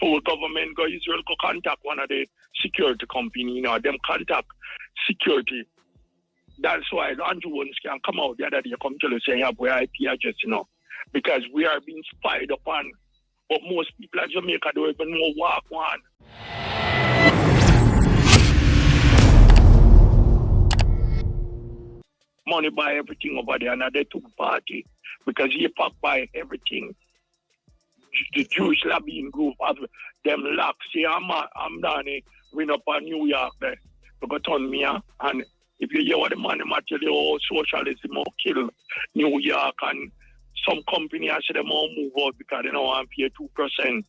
our government go Israel go contact one of the security company, them contact security. That's why Andrew Jones can come out the other day, come tell us saying have our IP address, because we are being spied upon. But most people at Jamaica don't even know what one. Money buy everything over there, and they took party because he pack buy everything. The Jewish lobbying group have them locks. See, I'm down here, win up on New York there. They got on me, and if you hear what the man tell you, oh, socialism will kill New York, and some company I said them all move out because they don't want to pay 2%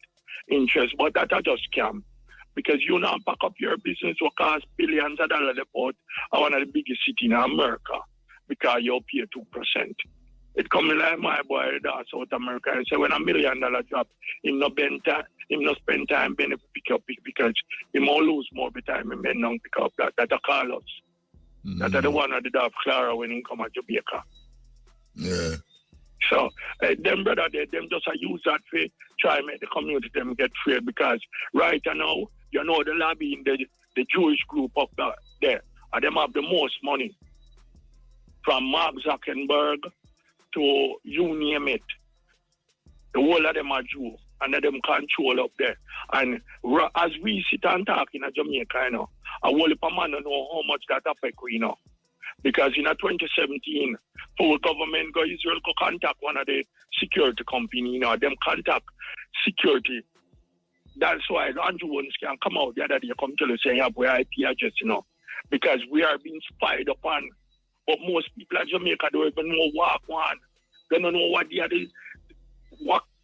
interest, but that are just scam. Because you now pack up your business will cost billions of dollars about one of the biggest cities in America because you pay 2%. It comes like my boy that's South America and say when $1 million drop, he no spend time benefit pick up because he will lose more time and bend down pick up that are Carlos. That are the one that did have Clara when he come to Jamaica. Yeah. So, them brother, them just use that for try make the community them get free because right now, the lobby in the Jewish group up there, and them have the most money. From Mark Zuckerberg to you name it. The whole of them are Jew, and them control up there. And as we sit and talk in Jamaica, a whole heap of man don't know how much that affect we, Because in 2017, our government go Israel go contact one of the security company, them contact security. That's why Andrew Jones can come out the other day, come tell us saying have our IP address, because we are being spied upon. But most people at Jamaica don't even know what one. They don't know what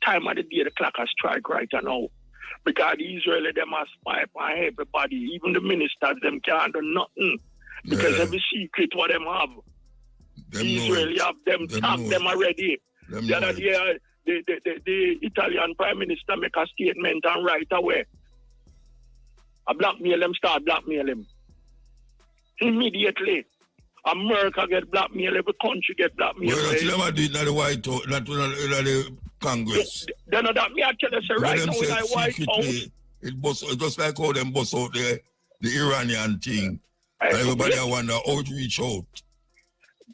time of the day the clock has strike right now. Because the Israeli them are spy upon everybody, even the ministers them can't do nothing. Because every secret what them have, the Israeli have them tag them already. The other day, the Italian Prime Minister make a statement and right away. I blackmail him, start blackmail him. Immediately. America get blackmail, every country get blackmail. Well, that's never did not the White House, not the Congress. Then that me I tell you say right now in the White House. It was just like how them bust out the Iranian thing. And everybody wonder how to reach out.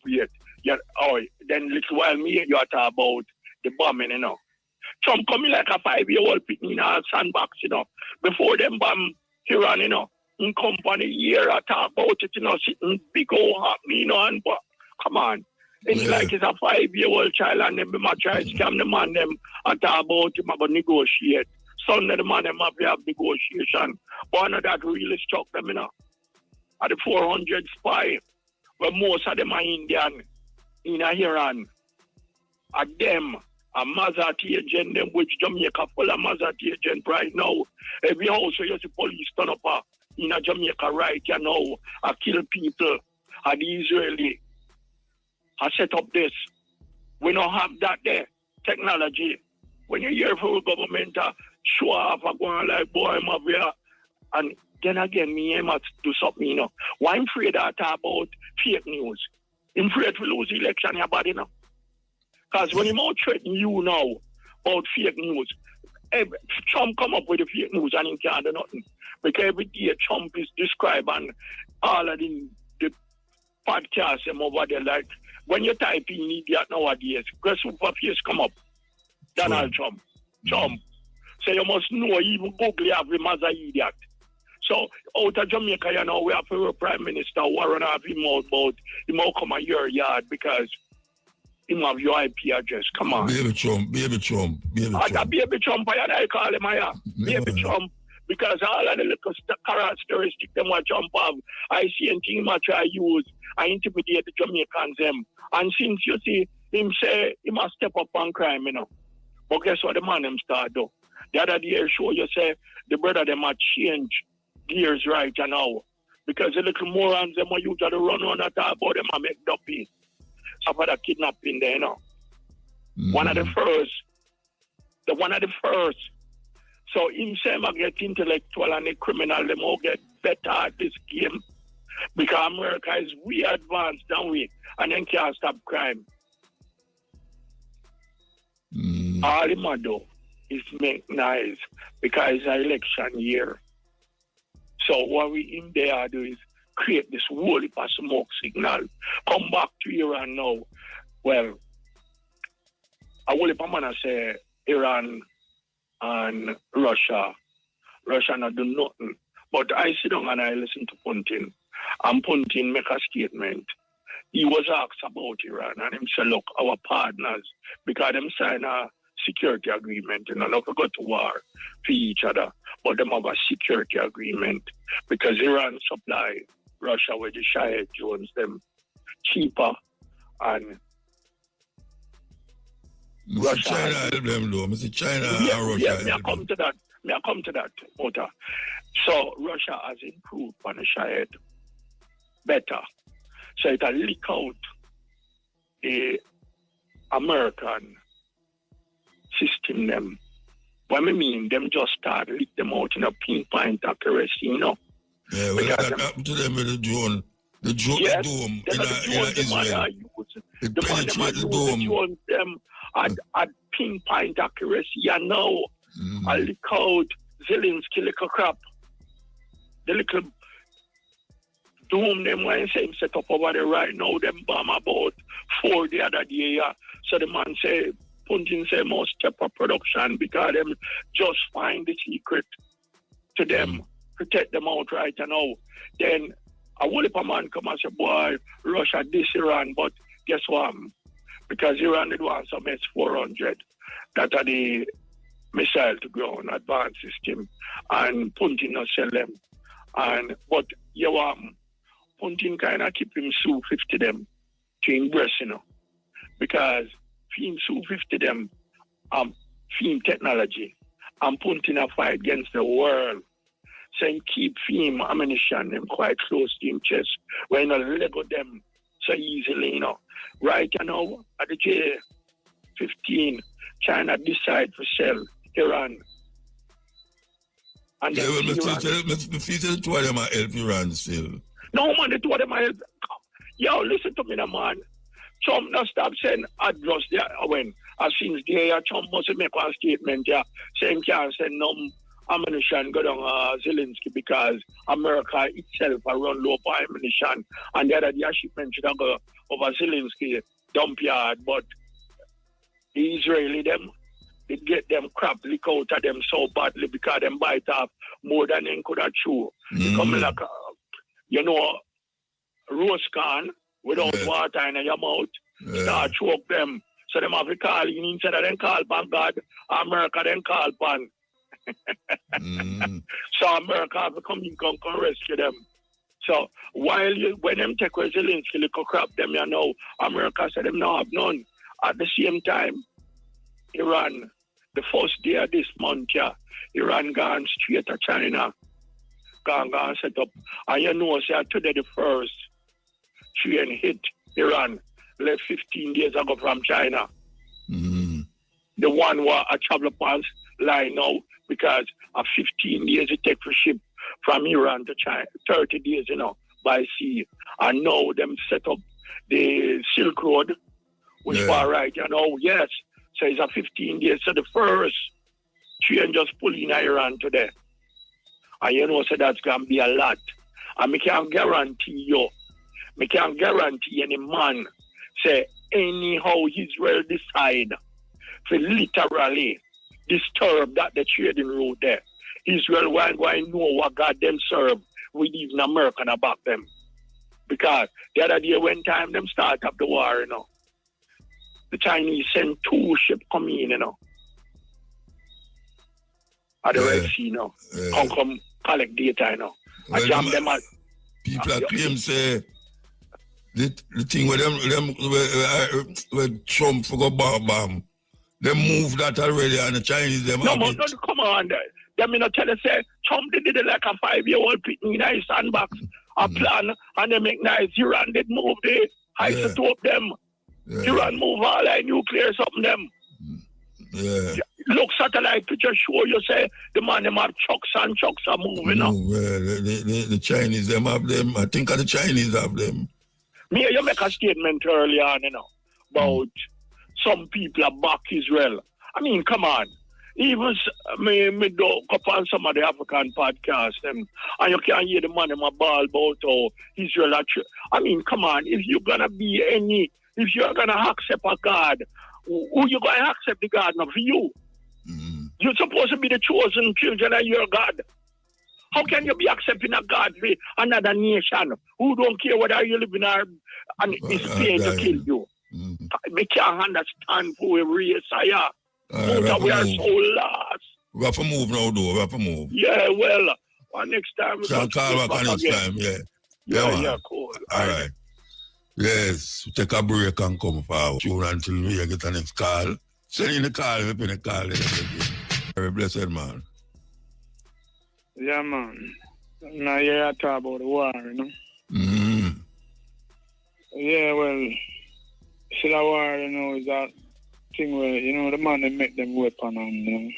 Then little while me you are talking about the bombing, Trump coming like a 5-year-old picking in a sandbox, Before them bomb Iran, in company here, I talk about it, sitting big old happening, and but come on. It's like it's a 5-year-old child and them might try to scam the man them and talk about him about negotiate. Some of the man them have to have negotiation. One of that really struck them, At the 400 spy, where most of them are Indian in Iran. At them, a Mazati agent, them which Jamaica full of Mazati agent right now. Every house where you see police turn up in Jamaica right I kill people. And the Israeli I set up this. We don't have that there. Technology. When you hear from the government show off going like boy I'm over here. And then again me aim at do something, Why I'm afraid I talk about fake news? I'm afraid to lose election your body now. Because when you out threaten you now about fake news, Trump come up with the fake news and he can't do nothing. Because every day Trump is describing all of the podcasts over there. Like when you type in idiot nowadays, guess who face come up? Donald Trump. Trump. So you must know even Google have him as an idiot. So out of Jamaica, we have a Prime Minister Warren have him out about he might come at your yard because him have your IP address. Come on. Baby Trump. Baby Trump, I call him Baby Trump. Because all of the little characteristics them what Trump have, I see and think much I use, I intimidate the Jamaicans them. And since you see him say he must step up on crime, But guess what the man them start do? The other day show you say the brother them might change gears right now. Because the little morons them are usually run on and talk about them and make dopey. So for the kidnapping there, One of the first. So him say I get intellectual and the criminal, them all get better at this game. Because America is way advanced than we, and then can't stop crime. All him do. is make nice because it's an election year. So what we in there do is create this whole heap of smoke signal. Come back to Iran now. Well, I will say Iran and Russia not do nothing. But I sit down and I listen to Putin. And Putin make a statement. He was asked about Iran and he said, look, our partners, because them sign a security agreement, not to go to war for each other, but them have a security agreement because Iran supply Russia with the Shia drones them cheaper and Russia. China help them though. Mr. China and Russia. Yeah, I come to that, Mota. So Russia has improved on the Shia better. So it will leak out the American system them. What I mean, them just start leak them out in a pinpoint accuracy, Yeah, well, that happened to them with the drone. The drone, yes, the dome in Israel. It penetrate the dome. Them at pinpoint accuracy, and now I leak out Zelensky little crap. The little dome them when same set up over there right now, them bomb about 4 the other day. Yeah. So the man say, Putin say must step up production because them just find the secret to them, protect them out right now. Then a whole heap of man come and say, boy, Russia this Iran, but guess what? Because Iran did want some S-400 that are the missile to ground advanced system, and Putin not sell them. But Putin kind of keep him Su-50 them to impress, because him Su-50 them film technology and Putin a fight against the world. So he keep film ammunition them quite close to him chest. Why not Lego them so easily, Right now at the J-15, China decide to sell Iran. And yeah, well, the two of them are help Iran still. No, man, the two of them are help. Yo, listen to me, man. Trump not stop saying address there when as since the year Trump must make a statement saying can't send no ammunition go down Zelensky because America itself are run low for ammunition and the other day shipment should go over Zelensky dump yard, but the Israeli them they get them crap leak out of them so badly because them bite off more than they could have chew. Come like roast corn without water in your mouth, start choke them. So them have to call in instead of them call upon God, America then call upon. So America have to come rescue them. So when them take Zelensky little crap them, America said them no have none. At the same time, Iran, the first day of this month, Iran gone straight to China, gone set up. And say today the first train hit Iran left 15 days ago from China. The one where I travel upon line now because of 15 days it take for ship from Iran to China, 30 days, by sea. And now them set up the Silk Road, which far right, yes. So it's a 15 days. So the first train just pull in Iran today. And so that's going to be a lot. And I can't guarantee any man say anyhow Israel decide to literally disturb that the trading route there. Israel won't know what God them serve with even America back them. Because the other day when time them start up the war, the Chinese send 2 ships coming in, at the Red Sea, come collect data, I jam them at people are claim say the thing with them where Trump forgot bomb. They moved that already and the Chinese them no, come on. Them tell us say Trump did it like a 5-year-old picking in a sandbox, a plan, and they make nice. Iran did move the isotope them. Iran move all like nuclear something them. Look satellite picture show you say the man them have chucks and chucks are moving. The Chinese them have them. I think the Chinese have them. You make a statement earlier on, about some people are back Israel. I mean, come on. even me do up on some of the African podcasts, and you can hear the man in my ball about how Israel. I mean, come on, if you're gonna accept a God, who you gonna accept the God? Not for you. You're supposed to be the chosen children of your God. How can you be accepting a God for another nation who don't care whether you live in and is paying to kill you? We can't understand who we race are. We are so lost. We have to move now, though. We have to move. Yeah, well, next time we can call back next time, yeah. Yeah, cool. All right. Yes, take a break and come forward. Tune until we get the next call. Send in the call, we put a call. Very blessed, man. Yeah, man. Now you talk about the war, you know? Yeah, well, see the war, you know, is that thing where, you know, the man they make them weapon and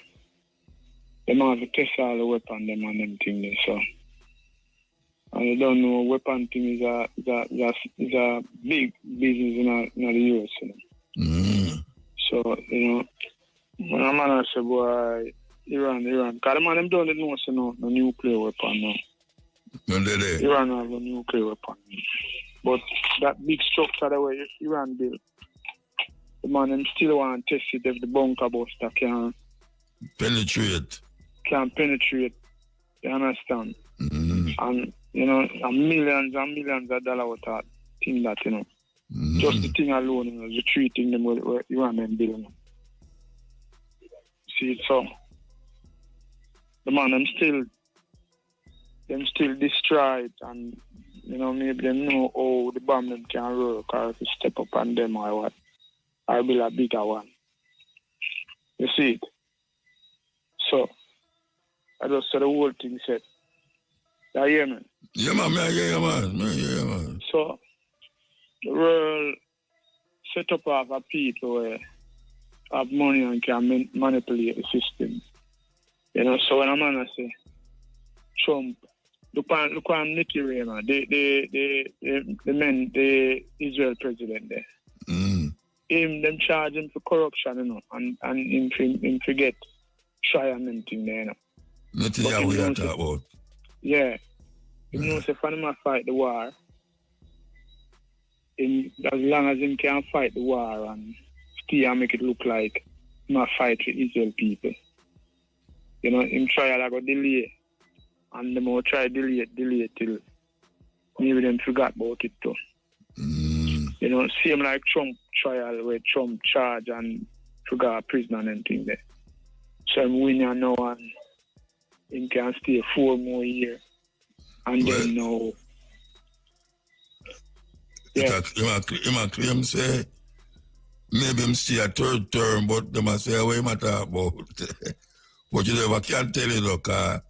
they have to test all the weapon them and them thing there, so. And you don't know weapon thing is a big business in the US, you know. So, you know, when a man say, boy, Iran, because the man them don't know so no nuclear weapon now. Iran have a nuclear weapon. But that big structure the way Iran built, the man them still want to test it if the bunker buster can penetrate. You understand? And you know, millions and millions of dollars worth of thing that, you know. Just the thing alone, you know, the three things them where Iran them build, you know. See, so the man them still destroyed, and you know, maybe them know how the bomb them can work, or if you step up on them or what, or build a bigger one. You see it? So I just saw the whole thing set. You hear me? Yeah, man, yeah, man. So the world set up of people where have money and can manipulate the system. You know, so when a man say Trump, look on Nicky Raymer, the Israel president there. Them charge him for corruption, you know, and him forget trial and thing there, you know. Nothing that we are talking about. Yeah. You know, if I fight the war, as long as him can fight the war and still make it look like not fight with Israel people. You know, him trial I go delay. And the more try delay till maybe them forgot about it too. You know, same like Trump trial where Trump charge and forgot prisoner and anything there. So I'm winning now and him can stay 4 more years. And then now. Yeah. Him claim say maybe him stay a 3rd term, but them say what him talk about. But you never can tell you, look, the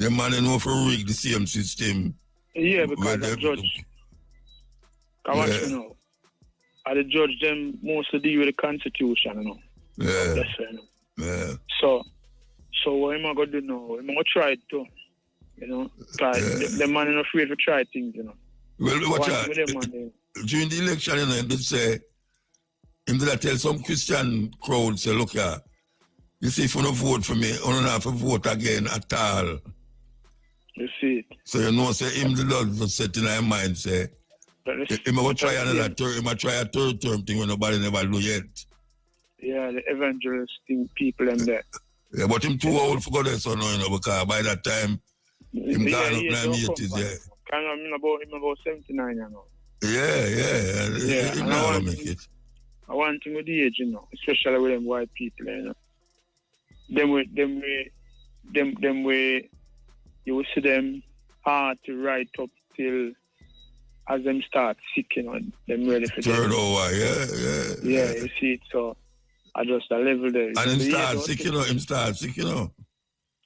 man know for rig the same system. Yeah, because the judge. I watch you know. And the judge them mostly deal with the constitution, you know. Yeah. That's right, you know. Yeah. So what am I gonna do now? I'm gonna try it too. You know, the man is afraid to try things, you know. Well, watch out. During the election, you know, they say, him did tell some Christian crowd, say, look here, you see, if you don't vote for me, you don't have to vote again at all. You see it. So you know, say, him the Lord just set in our mind, say, him will try another term, him will try a 3rd term thing when nobody never do yet. Yeah, the evangelist thing, people in there. Yeah, but him too old for God, so no, you know, because by that time, him gone up 980s, yeah. I'm about 79, you know. Yeah. Him not make it. I want him with the age, you know, especially with them white people, you know. Them way, you will see them hard to write up till as them start sick, you know, them ready for Turn them. over, Yeah, you see it, so I just a level there. And him start sick, you know.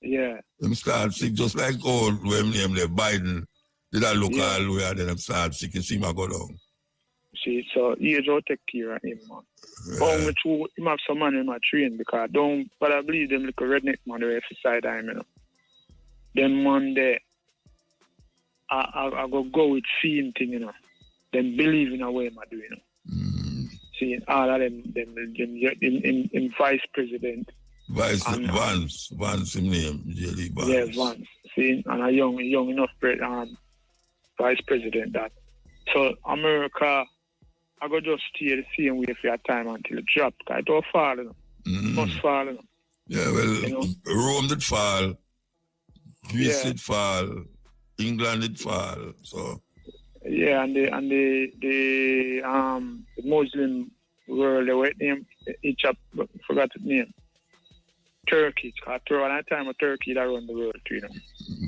Yeah. Him start sick, just like old, when name the Biden, did I look all the way and then him start sick, you see him go down. See, so age will take care of him, man. Yeah. Him have some money in my train because but I believe them little redneck man the side of him, you know. Them man there, I go with seeing thing, you know. Them believe in a way I do, you know. See, all of them in vice president, Vance his name, Jelly Vance. Yeah, Vance. See, and a young enough vice president that. So America, I go just stay the same way for a time until it drop. It don't fall, you know. Must fall, you know. Yeah, well, Rome did fall, Greece did fall, England did fall, so. Yeah, and the Muslim world, they were named each up, forgot the name. Turkey, because around that time of Turkey that run the world too, you know.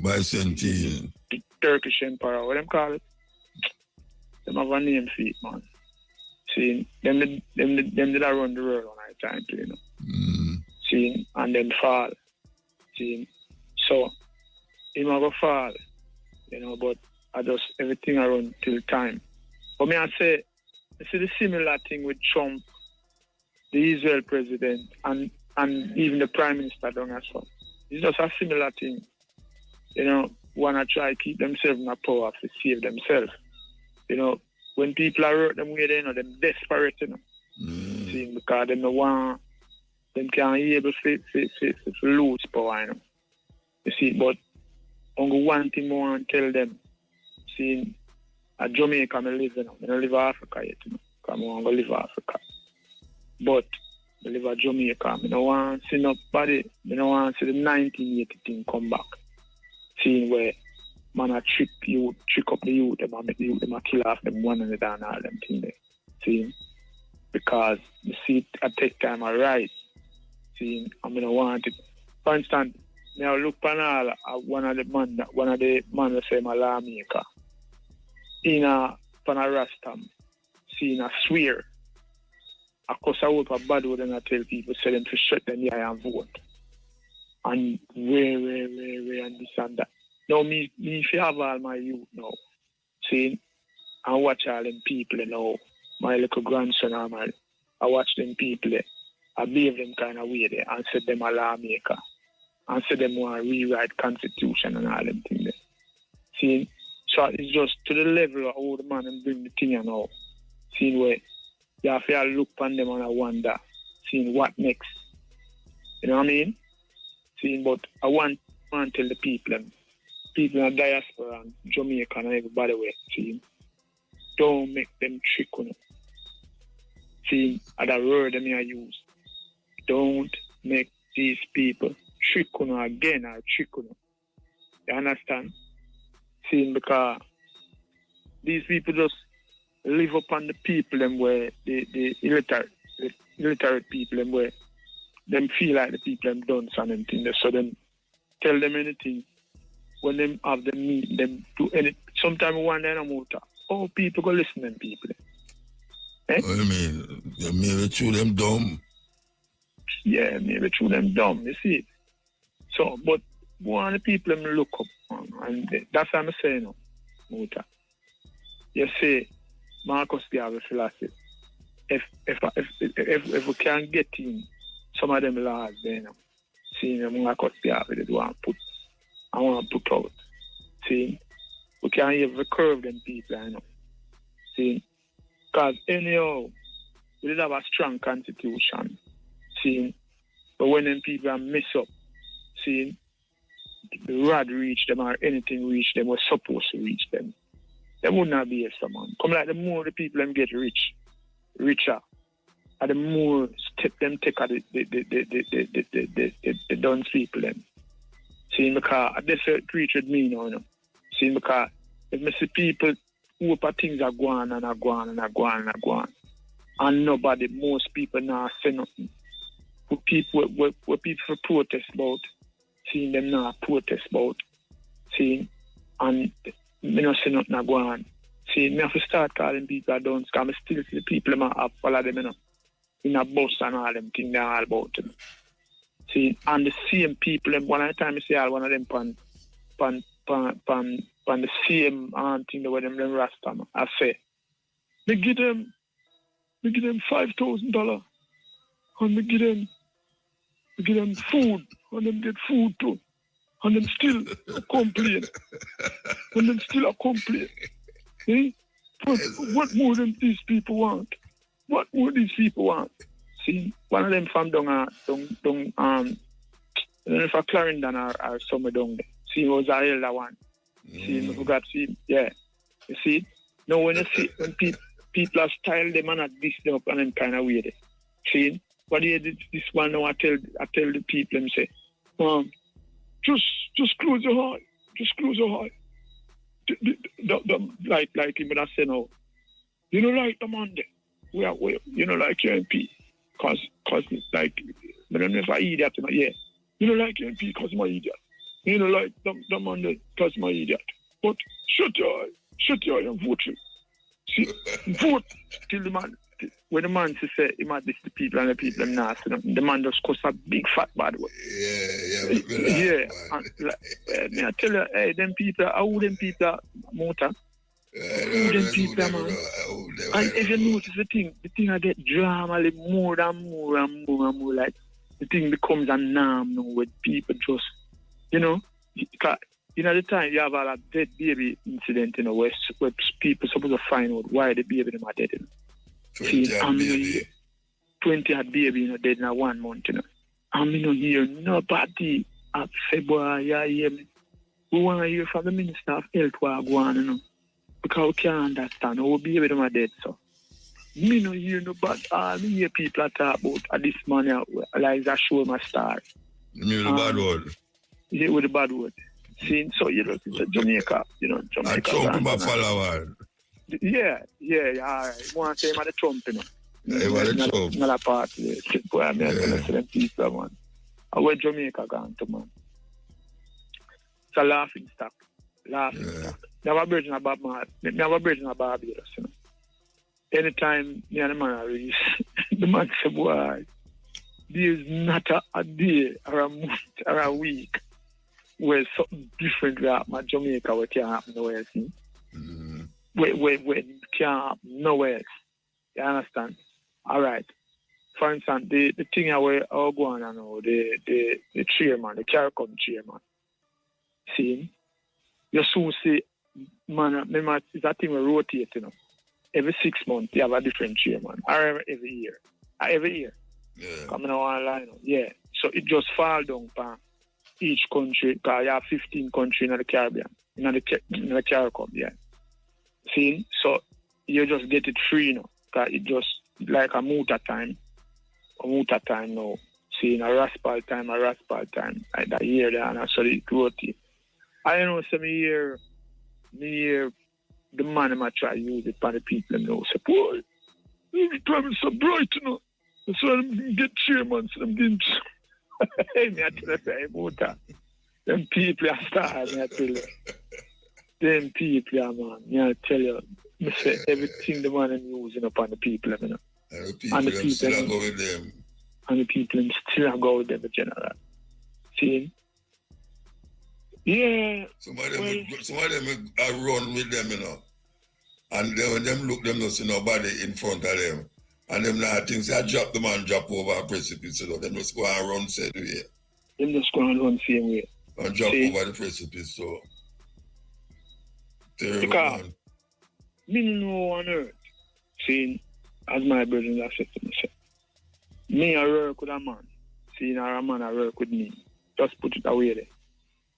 Byzantine. The Turkish Empire, what them call it? Them have a name for it, man. See, them did run the world on that time too, you know. See, and then fall. See, so he might go fall, you know, but I just everything around till time. But me I say, I see the similar thing with Trump, the Israel president, and even the prime minister down as well. It's just a similar thing. You know, wanna try to keep themselves in a power to save themselves. You know, when people are hurt them way, they know them desperate, you know. See, because them don't want, them can't be able to lose power, you know. You see, but only one thing I want to tell them, see, at Jamaica I live, you know. I don't live in Africa yet, you know, because I want to live in Africa. But I live in Jamaica. I don't want to see nobody, I don't want to see the 1980 thing come back. Seeing where man a trick up the youth, them a make the youth, them a kill off them one another and all them things there. See? Because you see it take time I rise. See, I mean I want it. For instance, now look on all one of the man that say my lawmaker. In a Panarastam, seeing a swear. Of course I work a bad word and I tell people say them to shut them eye and vote. And way and this and that. Now me if you have all my youth now, see, I watch all them people, you know, my little grandson I watch them people there. I behave them kind of way there and said them a lawmaker. And said them want to rewrite constitution and all them things there. See, so it's just to the level of how the man and bring the thing you know. Seeing where you have to look on them and I wonder, seeing what next. You know what I mean? Seeing, but I want to tell the people in the diaspora and Jamaica and everybody where, seeing, don't make them trick on you. Seeing, at the word them I use, don't make these people trick on you again or trick on you. You understand? Seeing, because these people just live upon the people them where the illiterate people them where them feel like the people them done something there. So them tell them anything when them have them meet them do any sometimes one day no motor. Oh, people go listen to them people. Eh? What do you mean? Maybe through them dumb. Yeah, maybe through them dumb, you see. So but one of the people them look up and that's what I'm saying now, motor. You say Marcus Garvey Selassie. If we can get in some of them laws there now, seeing them Marcus Garvey they want to put out. See, we can't even curve them people, you know. See, because anyhow, we did have a strong constitution. See, but when them people mess up, see, the rod reach them or anything reach them was supposed to reach them. They would not be here, someone. Come like the more the people them get richer, and the more step them take at the done people them. See, because that's what preach with me now, you know. See, because if I see people who things are going and are going and are going and are going, and nobody, most people now say nothing. What people protest about, seeing them now protest about, seeing, and me not say nothing go on. See, me have to start calling people that don't, because I still see the people that have follow them, you know, in a bus and all them things they're all about them. See, and the same people, one at a time I see all one of them pan the same thing the way them Rasta, man. I say, me give them $5,000 and me give them food and them get food too. And them still complain. Eh? But what more than these people want? What more these people want? See, one of them from down I don't know if a Clarendon or somewhere down there. See, it was a elder one. See, I forgot, see, yeah. You see? Now when you see, when people are style them and not diss them up and them kind of weird. See? But yeah, this one now I tell the people, them say, just close your heart. Just close your heart. Like him when I say no. You know like the man there. We you know like your MP. Cause like I don't know if I idiot, yeah. You know like your MP cause my idiot. You know like the man there cause my idiot. But shut your eye and vote him. See, vote till the man when the man say he might diss the people and the people are nasty. The man just cuss a big fat bad word. Yeah. And, I tell you, hey, them people, how them people motor? Who them people, man? And if you notice the thing I get drama like more and more. Like the thing becomes a norm now with people just, you know, the time you have a dead baby incident, you know, where people supposed to find out why the baby them are dead, you know. 20 had baby, you know, dead in 1 month, you know. And you know, hear nobody at February, you hear me. We want to hear from the Minister of Health what go on, you know. Because we can't understand how baby them are dead, so. Me no hear nobody. Me hear people talk about this man, like that show my star. You mean the bad word? Yeah, with the bad word. See, so you know, it's a Jamaica, you know, Jamaica. And Trump in my follower. Yeah, all right. Want to say him at the Trump, you know. Yeah, he was the Trump. Another part, boy, I'm going to say them people, man. And where Jamaica gone to, man? It's a laughing stock. Never virgin about Barbados, you know. Anytime me and the man are released, the man say, boy, there's not a day or a month or a week where something different will happen at Jamaica where it can't happen nowhere else. Where it can't happen nowhere else. You understand? All right. For instance, the thing where I go on now, the chairman, the CARICOM chairman. See? You soon see, man, remember, it's that thing we rotate, you know. Every 6 months, you have a different chairman. Or every year. Yeah. Coming online. Yeah. So it just fall down for each country, because you have 15 countries in the Caribbean, in the CARICOM, yeah. See? So you just get it free, you know, because it just like a muta time now. See, in a raspal time, like that year there, and so it rotate. I don't know, me hear the man might try to use it for the people and know, say, boy, the time is so bright, you know. So them get chairman, so them didn't. Hey, me I tell you about that. Them people are stars, me I tell you. Them people are, man, me I tell you. Me say everything the man is using upon the people, you know. And the people still go with them. And the people still go with them, in general. See? Yeah. Some of them are run with them, you know. And then when them look, them don't see nobody in front of them. And them now things, I drop the man, drop over a precipice, you know. Them just go and run same way. Them just go and run same way. And drop over the precipice, so. Terrible, because man. Me no know on earth. See, as my brothers have said to me, say, me I work with a man. See, or a man I work with me. Just put it away there.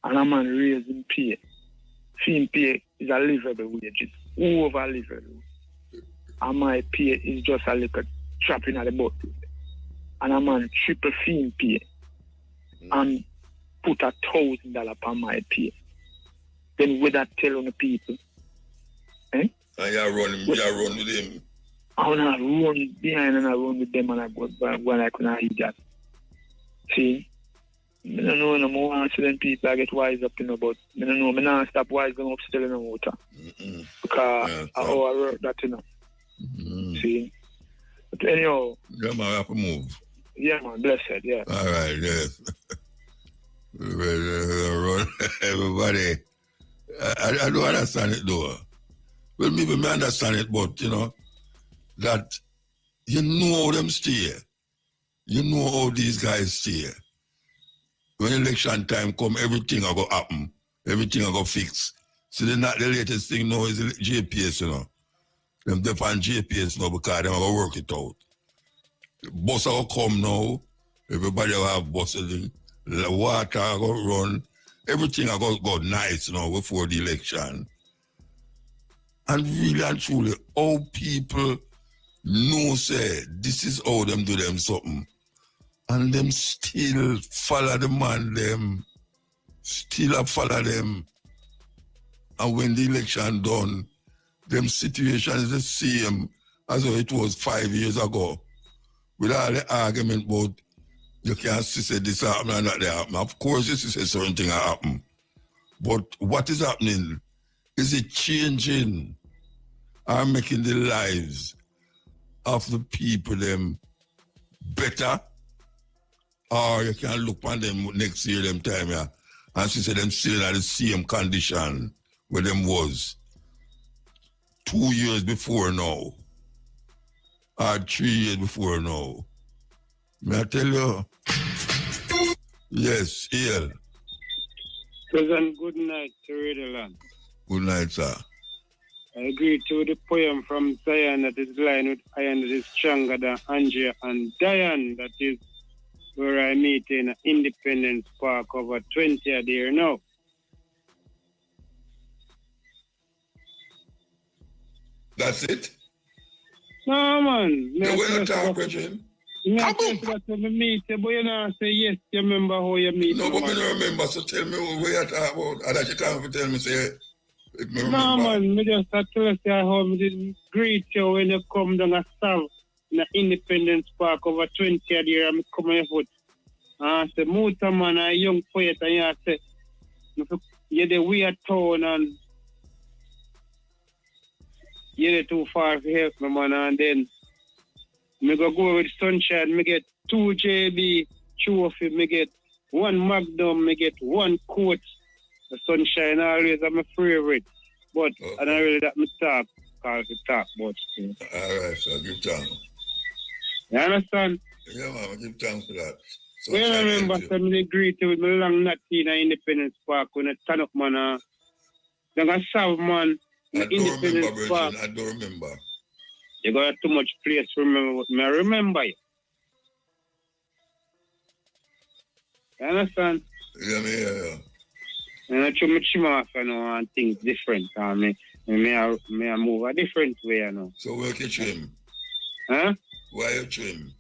And a man raised him pay. Him pay is a livable wage. It's over livable. And my pay is just a little trapping at the bottom. And a man triple fee pay. And put $1,000 per my pay. Then with that tell on the people. Eh? And you run with him. I want to run behind and I run with them and I go when I couldn't eat that. See? I don't know no more accident people I get wise up, you know, but I don't know, I don't stop wise going up still in the water. Because I work that, you know. See? But anyhow. Yeah, man, I have to move. Yeah, man, blessed, yeah. All right, yes. Everybody, I don't understand it though. Well, maybe I understand it, but, you know, that you know how them stay. You know how these guys stay. When election time come, everything will go happen. Everything will go fix. So the latest thing now is GPS, you know. Them depend on GPS now because they will work it out. bus will come now. Everybody will have buses. The water will run. Everything will go nice now before the election. And really and truly, how people know say this is how them do them something. And them still follow the man them. Still follow them. And when the election done, them situation is the same as it was 5 years ago. With all the argument about you can't say this happen and that happen. Of course, this is a certain thing happen. But what is happening? Is it changing or making the lives of the people them better? Or you can look on them next year, them time, yeah, and see them still in the same condition where them was 2 years before now, or 3 years before now. May I tell you? Yes, Haile. President, good night to Radio Land. Good night, sir. I agree to the poem from Zion that is lined with iron that is stronger than Andrea and Diane, that is where I meet in Independence Park over 20 a year now. That's it? No, man. You will talk, Bridget. I meet you, but you know, say yes, you remember how you meet. No, but I don't remember, so tell me what you talk about. And that you can't tell me, say, if me remember. No, man, I just tell you how I did greet you when you come down a South in the Independence Park over 20 a year, and I come on your foot. And I say, Muta, man, a young poet, and you say, you're the weird town, and you're too far to help me, man, and then I go with Sunshine, I get 2 JB trophy, I get 1 Magnum, I get 1 coach. The Sunshine always I'm a favorite. But okay. I don't really that me talk, because we talk about it. Alright, so give thanks. You understand? Yeah, man, give thanks for that. Well, I remember some greet with my long natty in Independence Park when I turn up, man. Then I serve, man. I don't remember, Virgin. I don't remember. You got too much place to remember, but I remember you. You understand? Yeah. And I try to trim off, you know, and things different. May I move a different way, you know. So where you trim? Huh? Why you trim?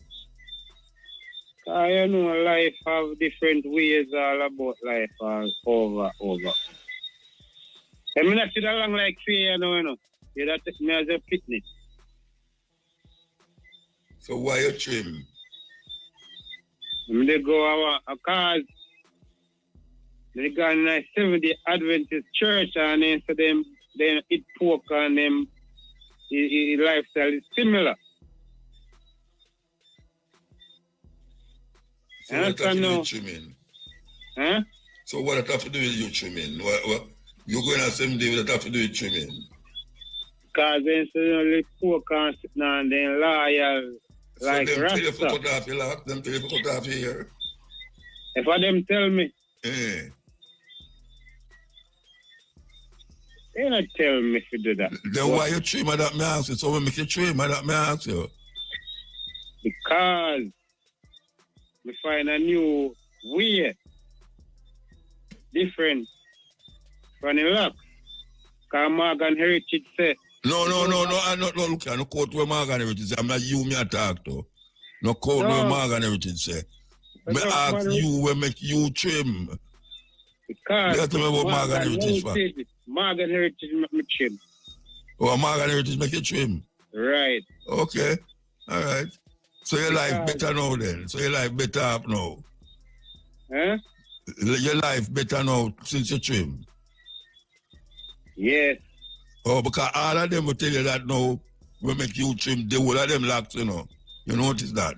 Because, you know, life have different ways all about life all over. I mean, not sit along like fear, you know. You don't take me as a fitness. So why you trim? They go a cause. They go in a 70 Adventist church and then so them eat pork and them lifestyle is similar. So what have to do with trimming? Huh? So what have to do with you trimming? What you going on 70 what have to do with trimming? Because then so you pork and sit down and then loyal. So like them Rasta. tell you to cut off your lock, them tell you to cut off your hair. If I them tell me, they not tell me if you do that. Then why you trim that me ask you? So when make you trim that me ask you? Because we find a new way, different from the lock. Because Morgan Heritage said, No, I not look at no quote where Morgan Heritage say. I'm not you me attack to. No quote where Morgan Heritage say. Me ask you where make you trim. Because you have to me about Morgan Heritage for. Morgan Heritage make me trim. Oh, Morgan Heritage make you trim? Right. Okay. All right. So your life better now then. So your life better up now. Huh? Your life better now since you trim. Yes. Oh, because all of them will tell you that now, we make you trim the whole of them locks, you know. You notice that?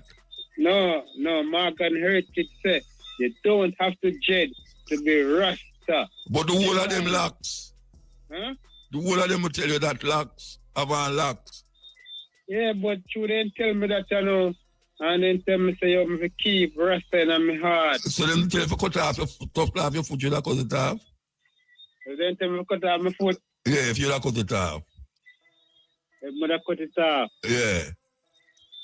No, Morgan Heritage said you don't have to dread to be Rasta. But the whole of them locks. Huh? The whole of them will tell you that locks, avant locks. Yeah, but you didn't tell me that, you know, and then tell me say you have to keep Rasta in my heart. So them tell you to cut off your foot, cut off your foot, you cut it off? Then tell me to cut off my foot. Yeah, if you cut it off. If I cut it off. Yeah.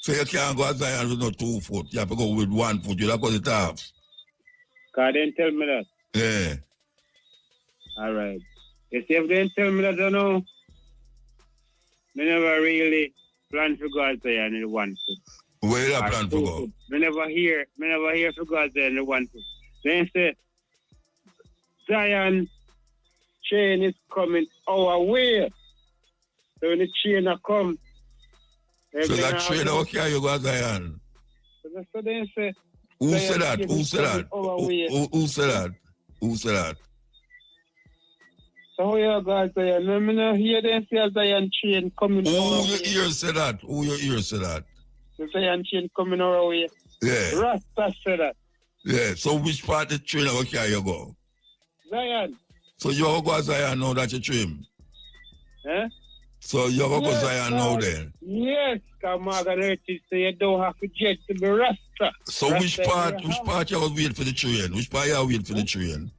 So you can't go to Zion with no 2 foot. You have to go with 1 foot. You have to cut it off. Because they tell me that. Yeah. All right. You see, if they tell me that, I know, I never really plan to go out there in the 1 foot. Where you plan to go? I never hear to go out there in the 1 foot. Then say, Zion chain is coming our way. So when the chain come, so that train how can you go to Zion? So then say, Who said that? Who said that? Who said that? Who said that? So how you go to Zion? I don't hear them say Zion chain coming Who our way. your ear said that? Who your ear said that? The Zion chain coming our way. Yeah. Rasta said that. Yeah. So which part of the train how can you go? Zion. So you have to go to Zion now that you trim? Eh? So you have to go to Zion now then? Yes, because Morgan Heritage say you don't have to jet to be Rasta. So Rasta which part you have to wait for the train? Which part you have to wait for the train?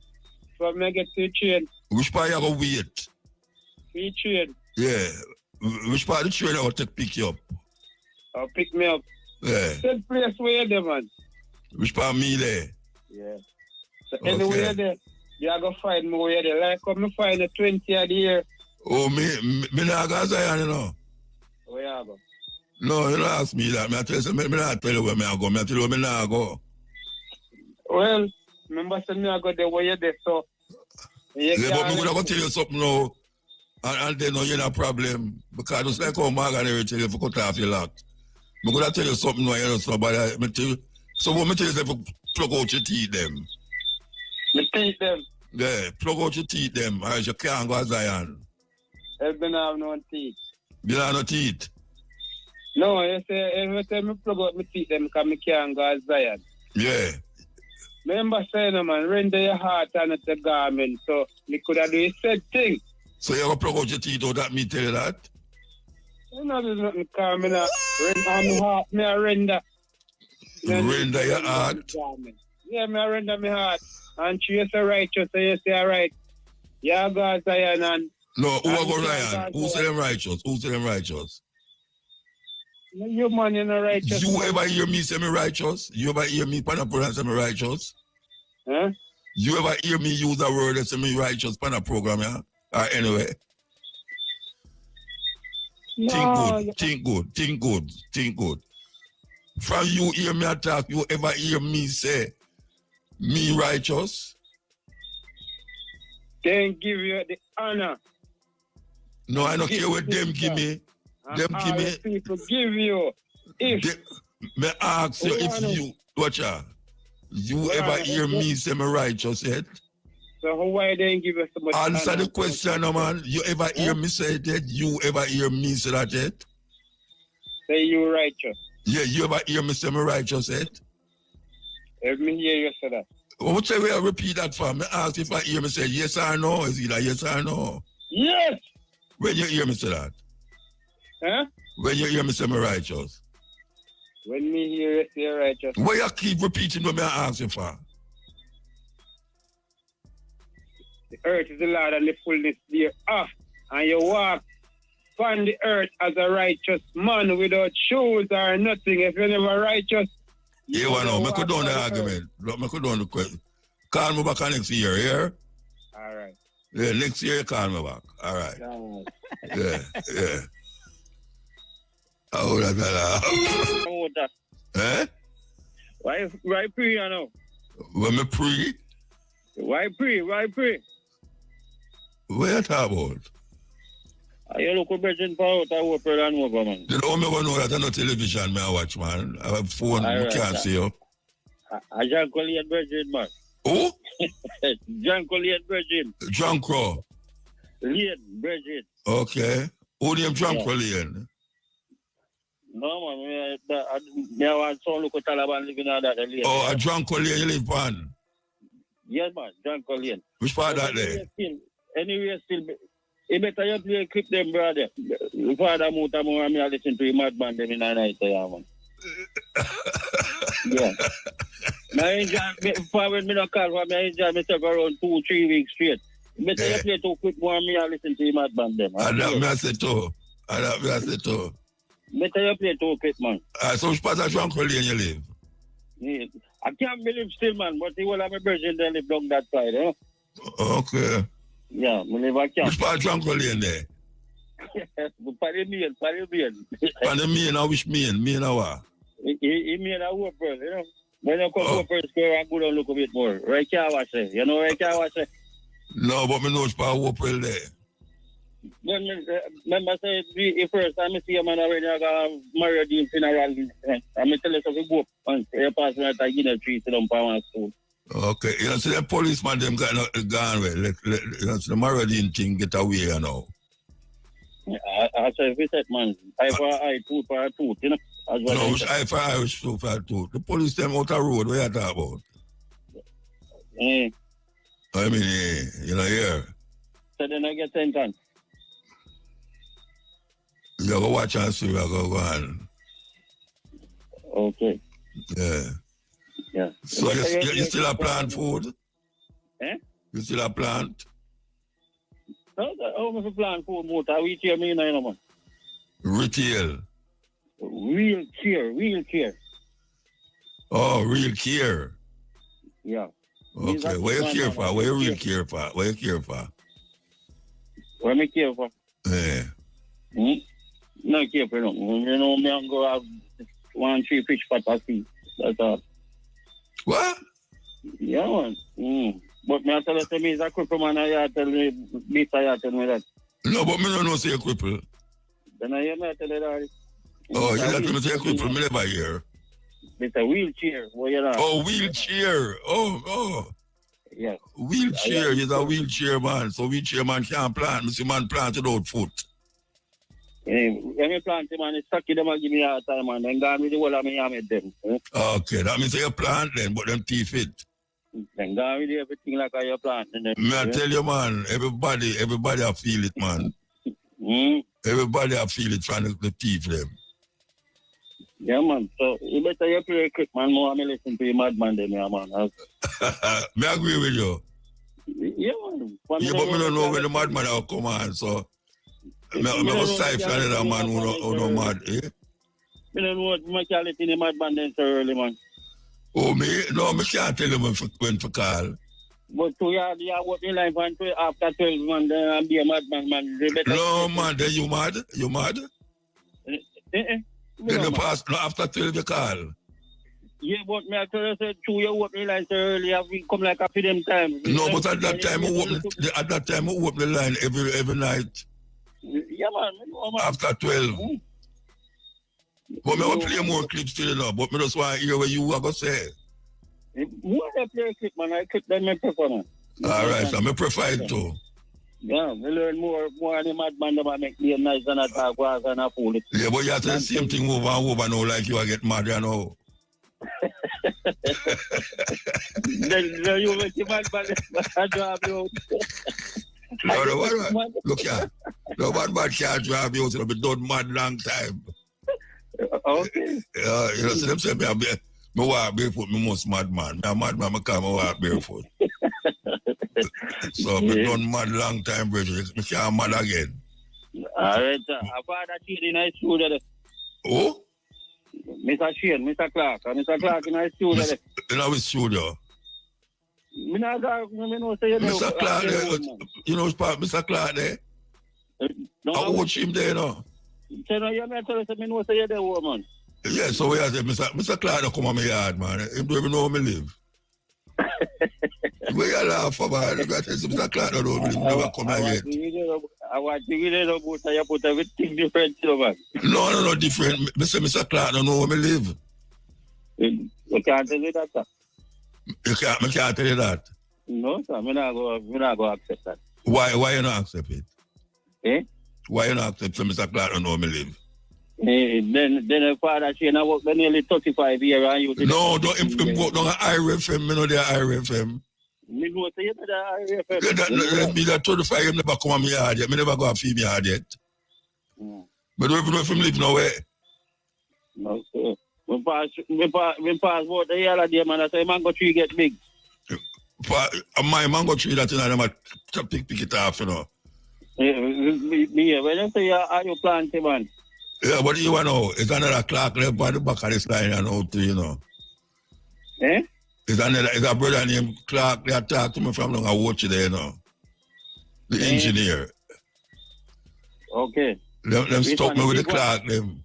So I get to the train. Which part you have to wait? The train. Yeah. Which part of the train I to pick you up? Or pick me up. Yeah. Same place where you're there, man. Which part me there? Yeah. So anywhere you're there, you're going to find me where you're there. Like come find the 20 of the year. Oh, me not go to Zion, you know. Where you go? No, you don't ask me that. Me not tell you where I go. I tell you where I not go. Well, remember saying me I go there where you're there, so... Yeah, but I'm going to tell you something now. And then you're not a problem. Because just like how Morgan Heritage tell you if you cut off your lock. I'm going to tell you something now, you know, so, but so what I tell you is if you plug out your teeth them. You teeth them? Yeah, plug out your teeth them, or else you can't go to Zion. I don't have no teeth. You don't have no teeth? No, you say, every time I plug out my teeth them because I can't go to Zion. Yeah. Remember saying, man, render your heart and it's a garment, so you could have done the same thing. So you're going to plug out your teeth, or that me tell you that? You know, there's nothing calm in on my heart, me I render. Render your heart? Yeah, me I render my heart. And she is a righteous, so you say, all right. Yeah, God, Zion, and... No, who are going Zion? Who say them righteous? Who say them righteous? You man, you're not righteous. You ever hear me say me righteous? You ever hear me program say me righteous? Huh? You ever hear me use a word that say me righteous program, yeah? Anyway. No, think good. From you hear me attack, you ever hear me say me righteous? Then give you the honor. No, I don't care what them give me. Them give me. People give you. If me ask you if you watch out. You ever hear me say me righteous yet? So why they give us so much answer honor? the question, man. You ever hear me say that? You ever hear me say that yet? Say you righteous. Yeah, you ever hear me say me righteous yet? Let me hear you say that. What say we repeat that for? Me ask if I hear me say yes or no. Is either yes or no? Yes. When you hear me say that? Huh? When you hear me say me righteous? When me hear you say righteous. Why you keep repeating what me ask you for? The earth is the Lord and the fullness thereof. And you walk upon the earth as a righteous man without shoes or nothing. If you're never righteous, you know, me could down the argument. Me could down the question. Call me back next year, yeah? All right. Yeah, next year you call me back. All right. Yeah. How would that? How that? Eh? Why pray, you know? When me pray? Why pray? What you talk about? You look a virgin power out of Oprah and over, man. You know me gonna know that I no television me I watch, man. I have phone, I can't see you. I John Collier virgin, man. Who? John Collier virgin. John Crow. Lane virgin. Okay. Who name John Crow Lane? No, man. I want to look at Taliban living out that lane. Oh, a John Crow Lane you live on? Yes, man. John Collier. Which part that there? Anyway, still... He better you play clip them, brother. Father Mutabaruka, me listen to him madman them in the night, man. Yeah. I enjoy, when me not call for me, I enjoy myself around 2-3 weeks straight. Better you play 2 quick more, me listen to him madman them. I say too. Better you play too quick, man. So which part of Tranquil Lane you live? Yeah. I can't believe still, man, but the whole of my virgin they live down that side, eh? Okay. Yeah, I live at camp. Which part of Tranquil Lane there? Parimian. And the main or which main? Main or what? He mean a whopper, you know. When you come whopper square and go down look a bit more. Right here, I say. You know right here, I say. No, but me know which part of whopper there. Remember say the first time I see a man already I got married in funeral. I'm tell you something go up and you pass me at a guinea tree to them power school. Okay, you know, so the policeman them gone away. You know, so the Maradine thing get away, you know. I say visit man, eye for eye, tooth for tooth, you know. No, which eye for eye, which tooth for tooth. The police them out the road, what you talk about? I mean, you know, here. So then I get sentence. You go watch and see where I go on. Okay. Yeah. So you still a plant food? Eh? You still a plant? No, how much a plant food motor? We hear me now, man. Retail. Real care. Oh, real care. Yeah. Okay. What you care for? What you real care for? What you care for? What I care for? Yeah. No care for no. You know, me and go have 1-3 fish pot a sea. That's all. What? Yeah, man. But me I tell you, say me is a cripple man, I tell me, I tell me that. No, but me don't know say you cripple. Then I hear me, I tell you that. Oh, you got to say cripple, me never hear. It's a wheelchair. What you know? Oh, wheelchair. Oh. Yeah. Wheelchair is a wheelchair man. So wheelchair man can't plant. Mr. Man plant without foot. When I plant them and stuck them and give me a hard time and then gone with the whole of me and them. Okay, that means you plant them, but them teeth fit. Then gone with everything like you plant. Me I tell you, man, everybody I feel it, man. Everybody I feel it from the teeth them. Yeah, man. So you better you play quick, man. More me listen to you madman them, yeah, man. Me agree with you. Yeah, man. Yeah, but me don't know when the madman will come on, so me go cipher another man who no mad, eh? Me don't know what my call it in the madman then so early, man. Oh, me? No, me can't tell him when to call. But to you work in life and after 12 man, then I'll be a madman, man. No, man, then you mad? You mad? Then you pass, no, after 12 you call. Yeah, but me I tell you, say, through your work in line so early, we come like after them time. No, but at that time, we open the line every night. Yeah, man. After 12. But me want to play more clips still, you know, but me just want to hear what you are going to say. More I play clip, man. I clip than my prefer, man. All right, so I prefer it too. Yeah, we learn more on the madman that make me nice than a talk was and a fool. Yeah, but you have to the same thing over and over now, like you are get mad, you know. Then you make the madman drive you out. Look here. No madman can't drive you out. It'll be done mad long time. Okay. You know, so them say me walk barefoot, me most madman. Me a madman, I can't walk barefoot. So me done mad long time, Bridget. Me can't mad again. All right, sir. I've had a kid in high school there. Oh? Mr. Shane, Mr. Clark. Mr. Clark in high school there. In our studio? Me not go, me know say you know. Mr. Clark there, you know Mr. Clark there? I watch him there, you know. So now you may tell us me know say you there, woman. Yeah, so we say Mr. Clark don't come on my yard, man. He don't even know where me live. Where you laugh for, man? You got to say Mr. Clark don't know me live. Never come here yet. I want to get about you put everything different, man. No, different. Mr. Clark don't know where me live. You can't tell me that, sir. I can't tell you that. No, sir. I'm not going to accept that. Why you not accept it? Eh? Why you not accept Mr. Clark don't know where me live? Then the father, she now work nearly 35 years and you... No, don't work on IRFM, me know the IRFM. Me know say you know the IRFM. Let me that 35 years never come on me yard yet. Me never go and feed me yard yet. But don't even know if him live nowhere. No, sir. We pass about the yellow day, man. I say mango tree get big. My mango tree that you know, them pick it off, you know. When you say are you planting, man? Yeah, but you know, it's another clock left by the back of this line and out too, you know. Eh? It's a brother named Clark. They talk to me from long. I watch you there, you know. The engineer. Okay. Them stop me with the clock, them.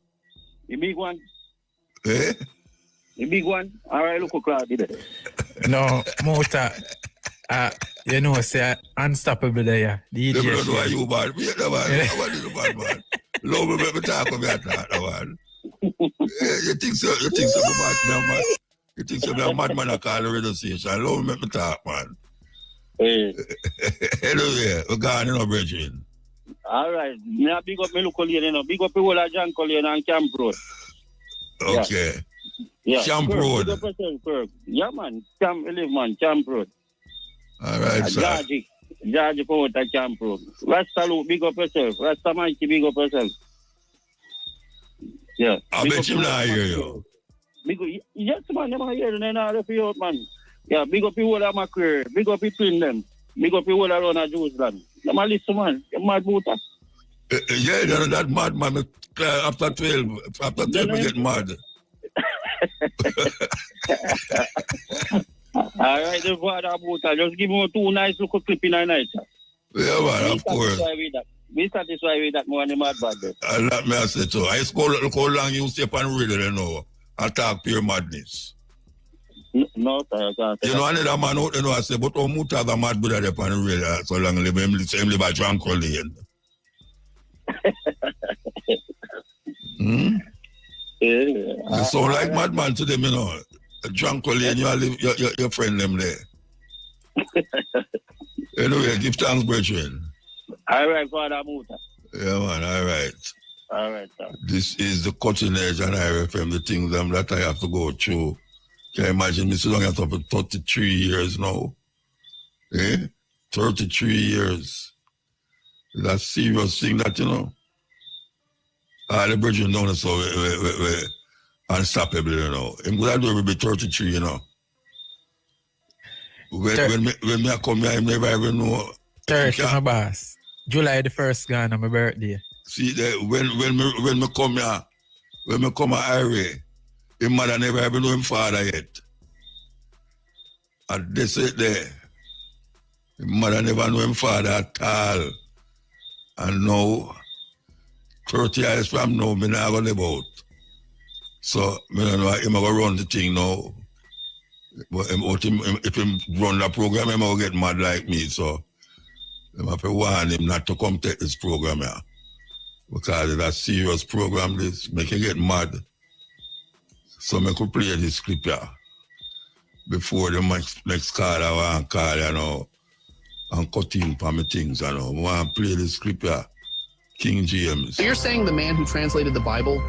The big one? Eh? The big one? All right, look at clock did it. No, Mota. You know, say unstoppable there. DJ. They don't know why you bad. Me, that man. I want you bad, man. Love me, make me talk with me at that, man. You think so, man? You think so, a madman I call the radio station. Love me, make me talk, man. Hey. Anyway, we're going in our brethren. All right. Me a big up me local lane, you know. Big up the whole of John Collier and Camp Road. Okay. Yeah. Camp Road. Big up yourself, Kirk. Yeah, man. Camp 11, man. Camp Road. All right, sir. Georgie for what Camp Road. Rasta Luke, big up yourself. Rasta Mikey, big up yourself. Yeah. I bet you not hear you. Big up, yes, man. Them are here and then all of you out, man. Yeah, big up the whole of my career. Big up the twin them. Big up the whole around the Jews land. Them are listen, man. Them mad booter. Yeah, that mad man. After 12, we get mad. All right, the father booter. Just give me 2 nice little clip in a night. Yeah, man, of course. Be satisfied with that more than mad bad. Let me say so. I score look how long you stay on radio, you know. Attack pure madness. No, sir. You know, another man out, you know, I say, but how much other mad brother they on radio so long live him live a drunk lane. You sound like madman to them, you know. A drunk lane, you live your friend them there. Anyway, give thanks, brethren. All right, Father Muta. Yeah, man, all right. All right, sir. This is the cutting edge on IRFM, the things that I have to go through. Can you imagine me so long after 33 years now? Eh? 33 years. That's a serious thing that, you know. The brethren don't know, so we're unstoppable, you know. I'm glad we will be 33, you know. When me come here, I never even know. 30, my boss. July the 1st gone on my birthday. See, when me come here, when me come to Haile, his mother never even know his father yet. And they say there, his mother never know his father at all. And now, 30 years from now, me not going to live out. So, me don't know him going to run the thing now. But if him run the program, him going to get mad like me. So, I have to warn him not to come take this program here. Because it's a serious program, this make you get mad. So I could play this clip here before the next call I want to call, you know, and cut in for me things, you know. I want to play this clip here. King James. So you're saying the man who translated the Bible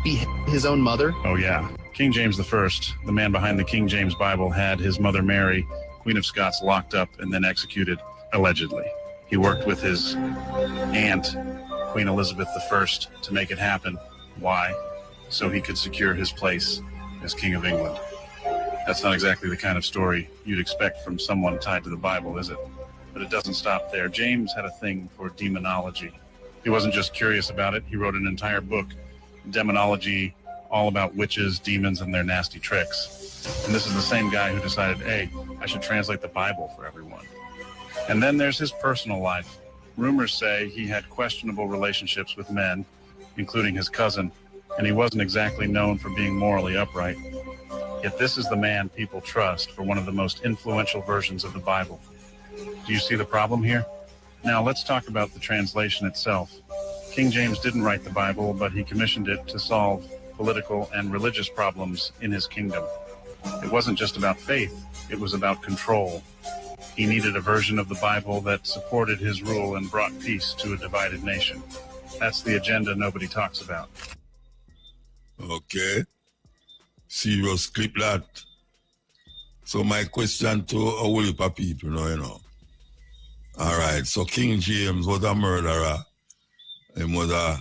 beat his own mother? Oh, yeah. King James I, the man behind the King James Bible, had his mother Mary, Queen of Scots, locked up and then executed, allegedly. He worked with his aunt, Queen Elizabeth I, to make it happen. Why? So he could secure his place as King of England. That's not exactly the kind of story you'd expect from someone tied to the Bible, is it? But it doesn't stop there. James had a thing for demonology. He wasn't just curious about it. He wrote an entire book, Demonology, all about witches, demons, and their nasty tricks. And this is the same guy who decided, hey, I should translate the Bible for everyone. And then there's his personal life. Rumors say he had questionable relationships with men, including his cousin, and he wasn't exactly known for being morally upright. Yet this is the man people trust for one of the most influential versions of the Bible. Do you see the problem here? Now let's talk about the translation itself. King James didn't write the Bible, but he commissioned it to solve political and religious problems in his kingdom. It wasn't just about faith, it was about control. He needed a version of the Bible that supported his rule and brought peace to a divided nation. That's the agenda nobody talks about. Okay. Serious clip that. So my question to a whole heap of people, you know. All right, so King James was a murderer. He was a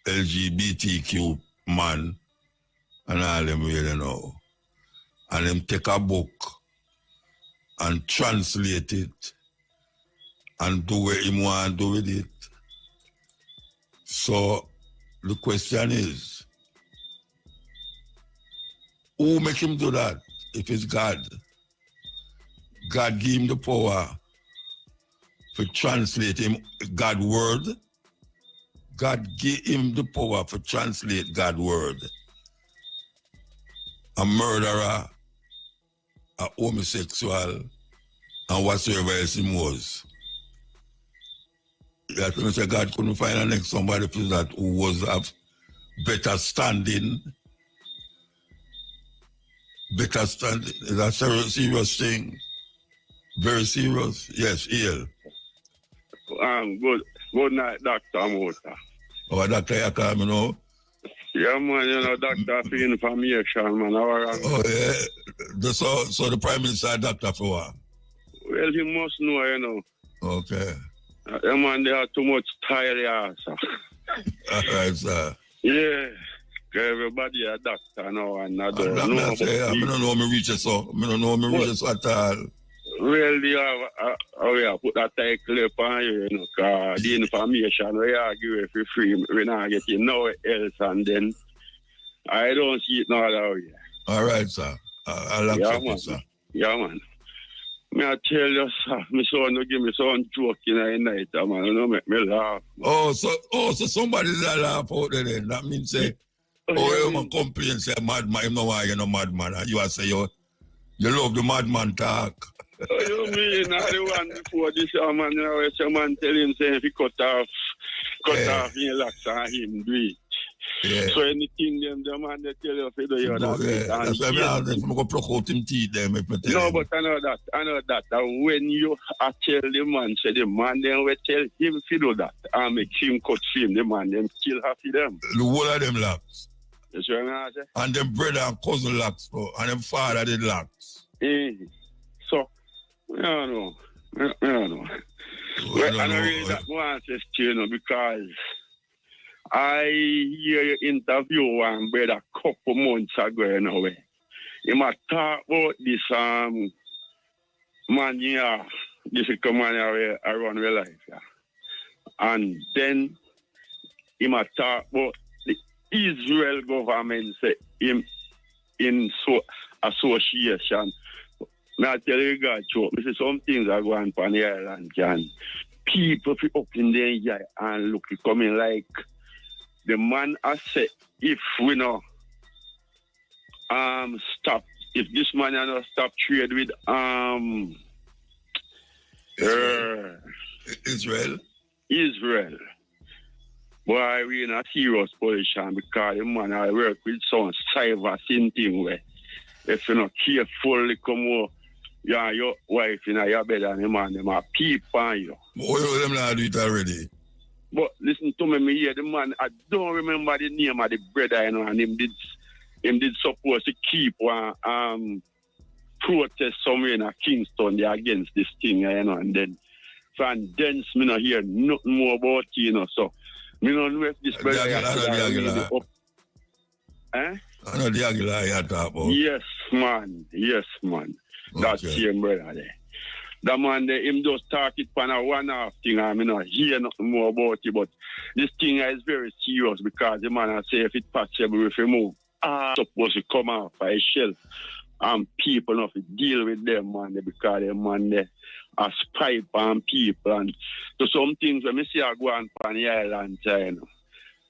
LGBTQ man and all them way, you know. And him take a book and translate it and do what he want to do with it. So The question is, who make him do that if it's God? God give him the power for translate him God's word. God give him the power for translate God's word. A murderer, a homosexual, and whatsoever else he was. That when say God couldn't find a next somebody for that who was of better standing. Better standing. Is that a serious thing? Very serious? Yes, ill. Good night, Dr. Mota. Oh, Dr. Yakam, you know? Yeah, man, you know, doctor for information, man. Oh, yeah. So the Prime Minister doctor for what? Well, he must know, you know. Okay. Yeah, man, they are too much tired, yeah, sir. All right, sir. Yeah. Everybody a doctor now, and I don't know. I don't know me reach it, so. I don't know me reach it at all. Well, they have put that title upon you, you know, because the information we are giving for free, we're not getting no else, and then I don't see it no other way. All right, sir. I'll accept it, sir. Yeah, man. Me I tell you, sir, my son will give me some joke in the night, man. You know, make me laugh. Man. So somebody that laugh out there then. That means say, you complain, say madman, you know why you're no madman. And you are say you love the madman talk. You mean I the one before this man, you know, some man tell him say if he cut off his locks and him do it. Yeah. So anything the man they tell you if you do you that's why I'm going to pluck out him teeth them if I tell No, him. but I know that when you tell the man, say the man then will tell him if you do that and make him cut him, the man then still happy them. The whole of them locks. That's what I say. And them brother and cousin locks, bro. And them father did locks. So, I don't know. I don't know. Well, I don't really that want to say, you know, because I hear your interview one brother a couple months ago, you know, he might talk about this man here, this man here, I run real life, yeah. And then he might talk about the Israel government say him in association. Now I tell you guys, this is some things are going on the island, and people up in there and look coming like the man I said, if we know stop, if this man not stop trade with Israel. Boy, we in a serious position because the man I work with some cyber thing where if you're not careful, come over, your wife in your bed and the man, them are peep on you. Oh, them not do it already. But listen to me here, the man, I don't remember the name of the brother, you know, and him did supposed to keep one protest somewhere in Kingston there against this thing, you know, and then from then me not hear nothing more about it, you know, so me don't know if this brother up. I know the Aguilar you talk about. Yes, man. Okay. That same brother there. The man there, him just talk it on a one-off thing, I mean, not hear nothing more about it, but this thing is very serious because the man I say if it's possible, if you move, supposed to come off a shelf and people not to deal with them, man, because them man there are spy on people, and so some things when me see I go on the island,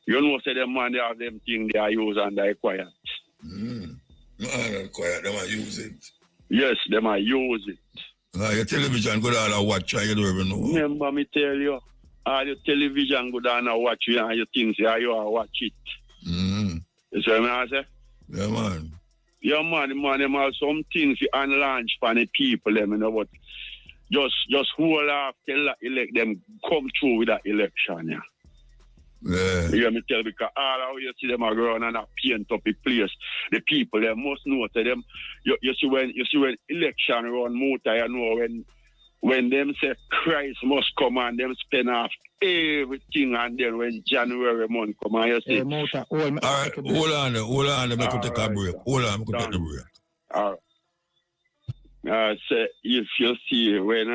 you know, say them man they have them things they are use and they quiet. No, quiet, them are use it. Yes, them are use it. Your television go down and watch, you don't even know. Remember me tell you, all your television go down and watch you and your things, you are watch it. You see what I say? Yeah, man. Yeah, man, them have some things you unlaunch for the people, them, you know, but just hold off till elect them come through with that election, yeah. Yeah. You hear me tell because all how you see them around and paint up the place. The people they must know to them. You see when election run motor, you know when them say Christ must come and them spend off everything, and then when January month come and you see. Motor, all right, hold on, let me take a break. Hold on, take the break. All right. Say if you see when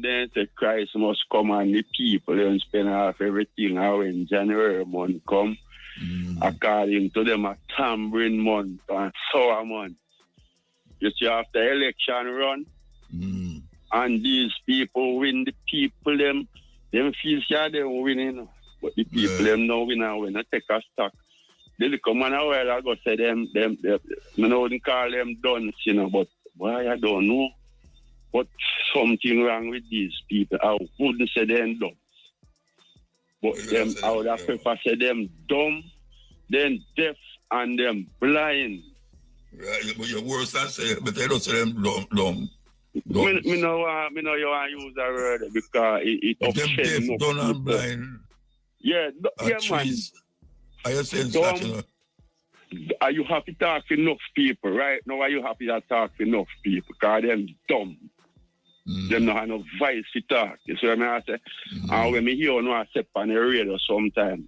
then say Christ must come and the people then spend off everything, and when January month come, According to them, a tampering month and sour month. You see, after election run, and these people win, the people them feel sure they win, you know. But the people them now win and when I take a stock. They come on a while ago say them, I don't call them dunce, you know, but why I don't know. But something wrong with these people. I wouldn't say them dumb. But them, I would have prefer say them dumb, then deaf, and them blind. Right, but you're worse than say, but they don't say them dumb. Me know you want to use that word because it them deaf, dumb and blind. Yeah, man. Are you saying that, you know? Are you happy to talk to enough people, right? Now are you happy to talk to enough people? Because them dumb. Them don't have no voice to talk. You see what I say? And when me hear no step on the radio sometimes,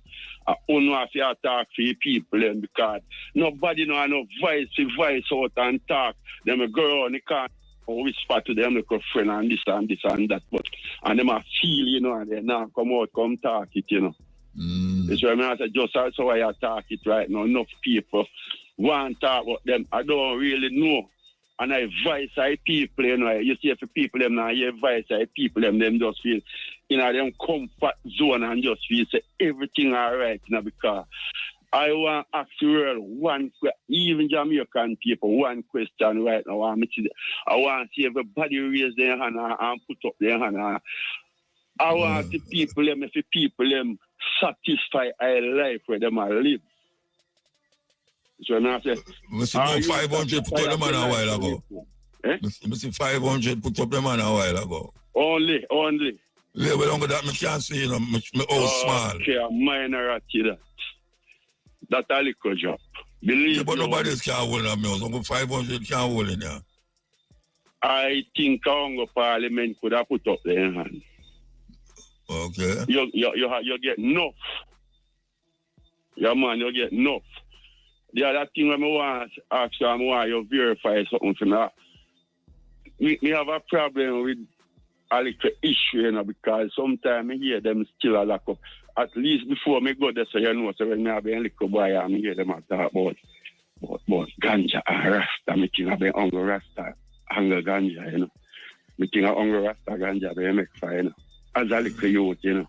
I don't know if you talk to people then because nobody no have no voice to voice out and talk. Them go on the car whisper to them like a friend and this and this and that. But and them a feel, you know, and they now come talk it, you know. It's what I say, just also I talk it right now. Enough people want to talk about them. I don't really know. And I voice I people, you know. You see if people them now hear voice I people them just feel in a them comfort zone and just feel say everything alright, you know, because I want to ask the world one question, even Jamaican people, one question right now. I want to see everybody raise their hand and put up their hand. I want the people them, if the people them satisfy our life where them are live. So I say, Mr. 500 put up them man a while ago. Mr. 500 put up them man a while ago. Only. Yeah, but longer that I can't see, you know, my small. Okay, a minority that. That's a little job. Believe yeah, but nobody else can hold on me. Uncle 500 can't hold in there. I think our parliament could have put up their hand. Okay. You get enough. Yeah, man, you get enough. The other thing I want to ask you, I want you verify something for me. Me have a problem with a little issue, you know, because sometimes I hear them still a lack of. At least before me go there, so you know, so when I have a little boy, I hear them talk about ganja and rasta. Me think about hungry rasta, hungry ganja, you know. Me think of hungry rasta ganja, they make fire, you know. As a little youth, you know.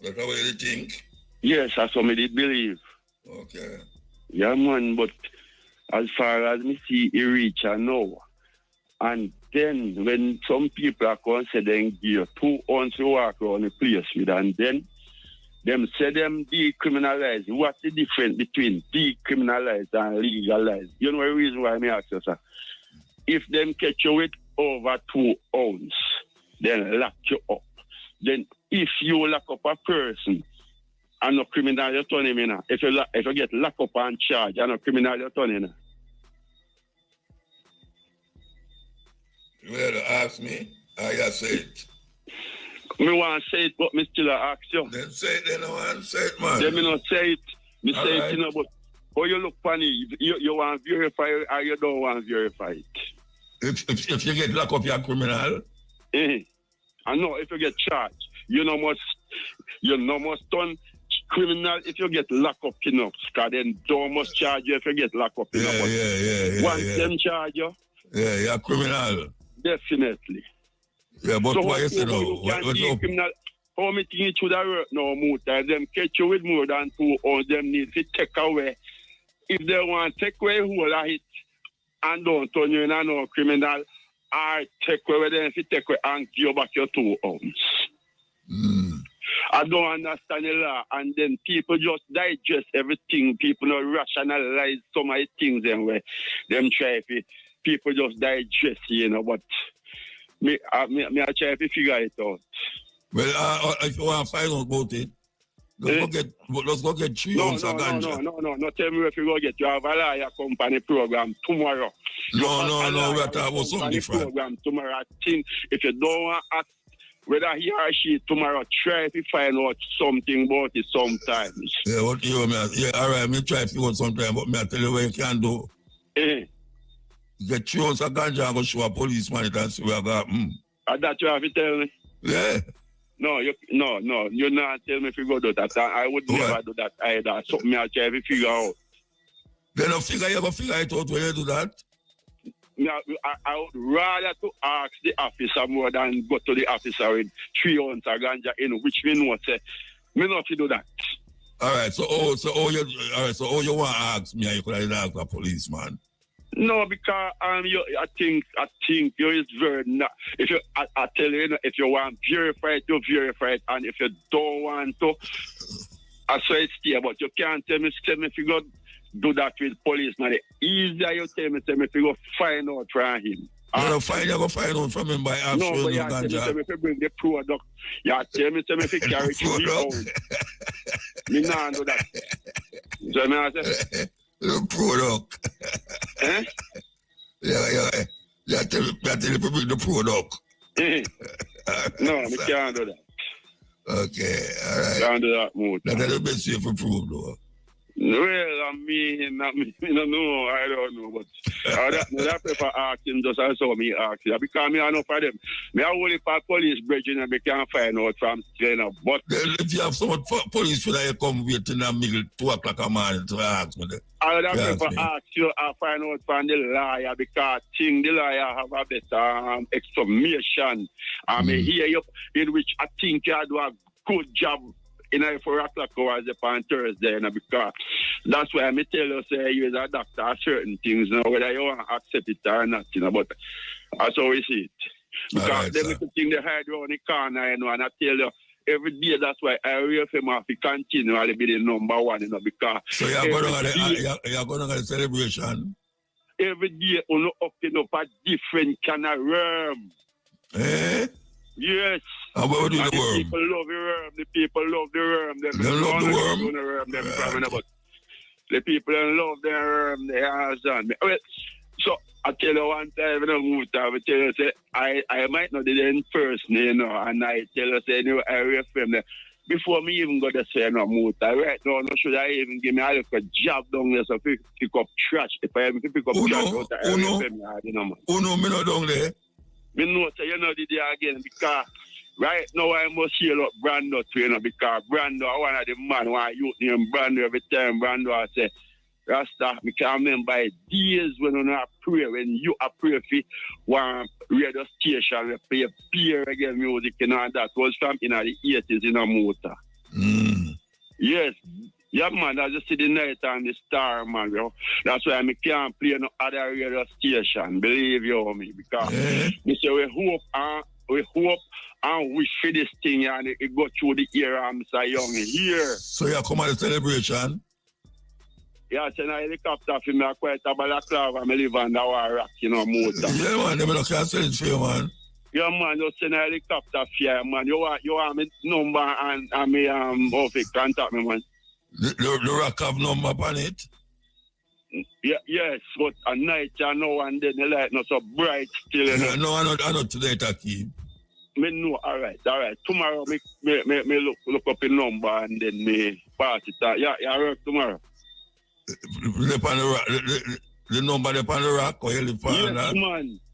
That's how you think? Yes, that's what I did believe. Okay. Yeah, man, but as far as me see, it reach I know. And then when some people are considering give 2 ounces to walk around the place with, and then them say them decriminalize. What's the difference between decriminalize and legalize? You know the reason why I ask you, sir? If them catch you with over 2 ounces, then lock you up. Then if you lock up a person and no criminal you turn him in, if you get locked up and charged and no criminal you turn in. You had to ask me, I got say it. Me want to say it, but me still ask you. Then say it, then I want to say it, man. Then me not say it. Me all say right. it, you know, but how you look funny, you want to verify it or you don't want to verify it. If you get locked up, you're a criminal. I know if you get charged, you no must turn criminal if you get locked up enough. Because then don't must charge you if you get locked up enough. Yeah. Once them charge you. Yeah, you're a criminal. Definitely. Yeah, but so why you say no? Criminal, how many things it should have worked now, Muta? Them catch you with more than 2 or them need to take away. If they want to take away whole of it and don't turn you in a no criminal, or take away them if you take away and give you back your 2 ounces. I don't understand the law, and then people just digest everything. People not rationalize some of the things them way. Them try to, people just digest, you know, but me I try to figure it out. Well, if you want to find out about it, let's go get 3 ounces of ganja. No, tell me if you go get. You have a lawyer company program tomorrow. No, we're talking about something different. Program tomorrow. I think if you don't want to ask whether he or she tomorrow, try to find out something about it sometimes. Yeah, what you mean? Yeah, all right, me try to figure out sometime, but me I tell you what you can do. Get 3 ounces of ganja and go show a policeman it and see what I got. And that you have to tell me? Yeah. No, you're not telling me if you go do that. I would never do that either. Something I try to figure out. Then you ever figure it out when you do that? I would rather to ask the officer more than go to the officer with 3 ounces of ganja in, which me know say, me not to do that. All right, so all you want to ask me, you could ask a policeman. No, because I think you is very not. If you, I tell you, if you want verify it, you verify it, and if you don't want to, I swear it's there. But you can't tell me if you go do that with police. Now the easier you tell me if you go find out from him. You go find out from him by asking no, but you tell me if you bring the product. You tell me if you carry it out. Me not do that. So me say. The product. Eh? Yeah, tell me if you bring the product. No, we can't do that. Okay, all right. Can't do that more. That's the best way for prove, though. Well, I don't know, I don't know, but that paper asking just as so me ask you, because me I know for them. Me I only for police bridge and me can't find out from trainer, but if you have someone police for that, you come wait in the middle 2 o'clock a morning to ask me that. I would have paper ask you, I find out from the lawyer, because the lawyer have a better explanation. I may hear you, in which I think you do a good job. In 4 o'clock hours upon Thursday, because that's why I tell you, say, you as a doctor, certain things, whether you want to accept it or not, but that's how we see it. Because then we think they hide around the corner, and I tell you, every day, that's why I reaffirm if we continue to be the number one, because... So you're going to get a celebration? Every day, you open up a different kind of worm. Eh? Yes. And what would do the worm? People love the worm. The people love the worm. They love the worm? The people love the worm. They understand. So, I tell you one time when I moved out, I tell you, say, I might not do it in person, and I tell you, say, I reaffirm that before me even go to say no motor, right now, no should I even give me a little job down there so pick up trash. If I even pick up trash out there, I reaffirm that, man. Oh, no, me not down there. Me know, say, you know, did it again, because right now I must heal up Brando too, because Brando, one of the man, one youth named Brando, every time Brando I say, Rasta, I can remember days when you pray, when you pray for one radio station, we play peer again music and all that, was from in the 80s in a motor. Yes. Yeah, man, I just see the night and the star, man, yo. That's why I can't play no other radio station, believe you me, because we say we hope and wish for this thing and it go through the ear and Mr. Young here. So you come at the celebration? Yeah, I send a helicopter for me, I quite a balaclava, I live on the rock, motor. Yeah, man, they don't sell it for you, man. Yeah, man, just send a helicopter for you, man. You want my number and me contact me, man. The rock have number on it? Yeah, yes, but at night you know, and then the light not so bright still. Yeah, no, I not today, Taki. Me know, all right. Tomorrow, me look up the number and then me pass it. Yeah, work tomorrow. The number upon the rock or you live on that?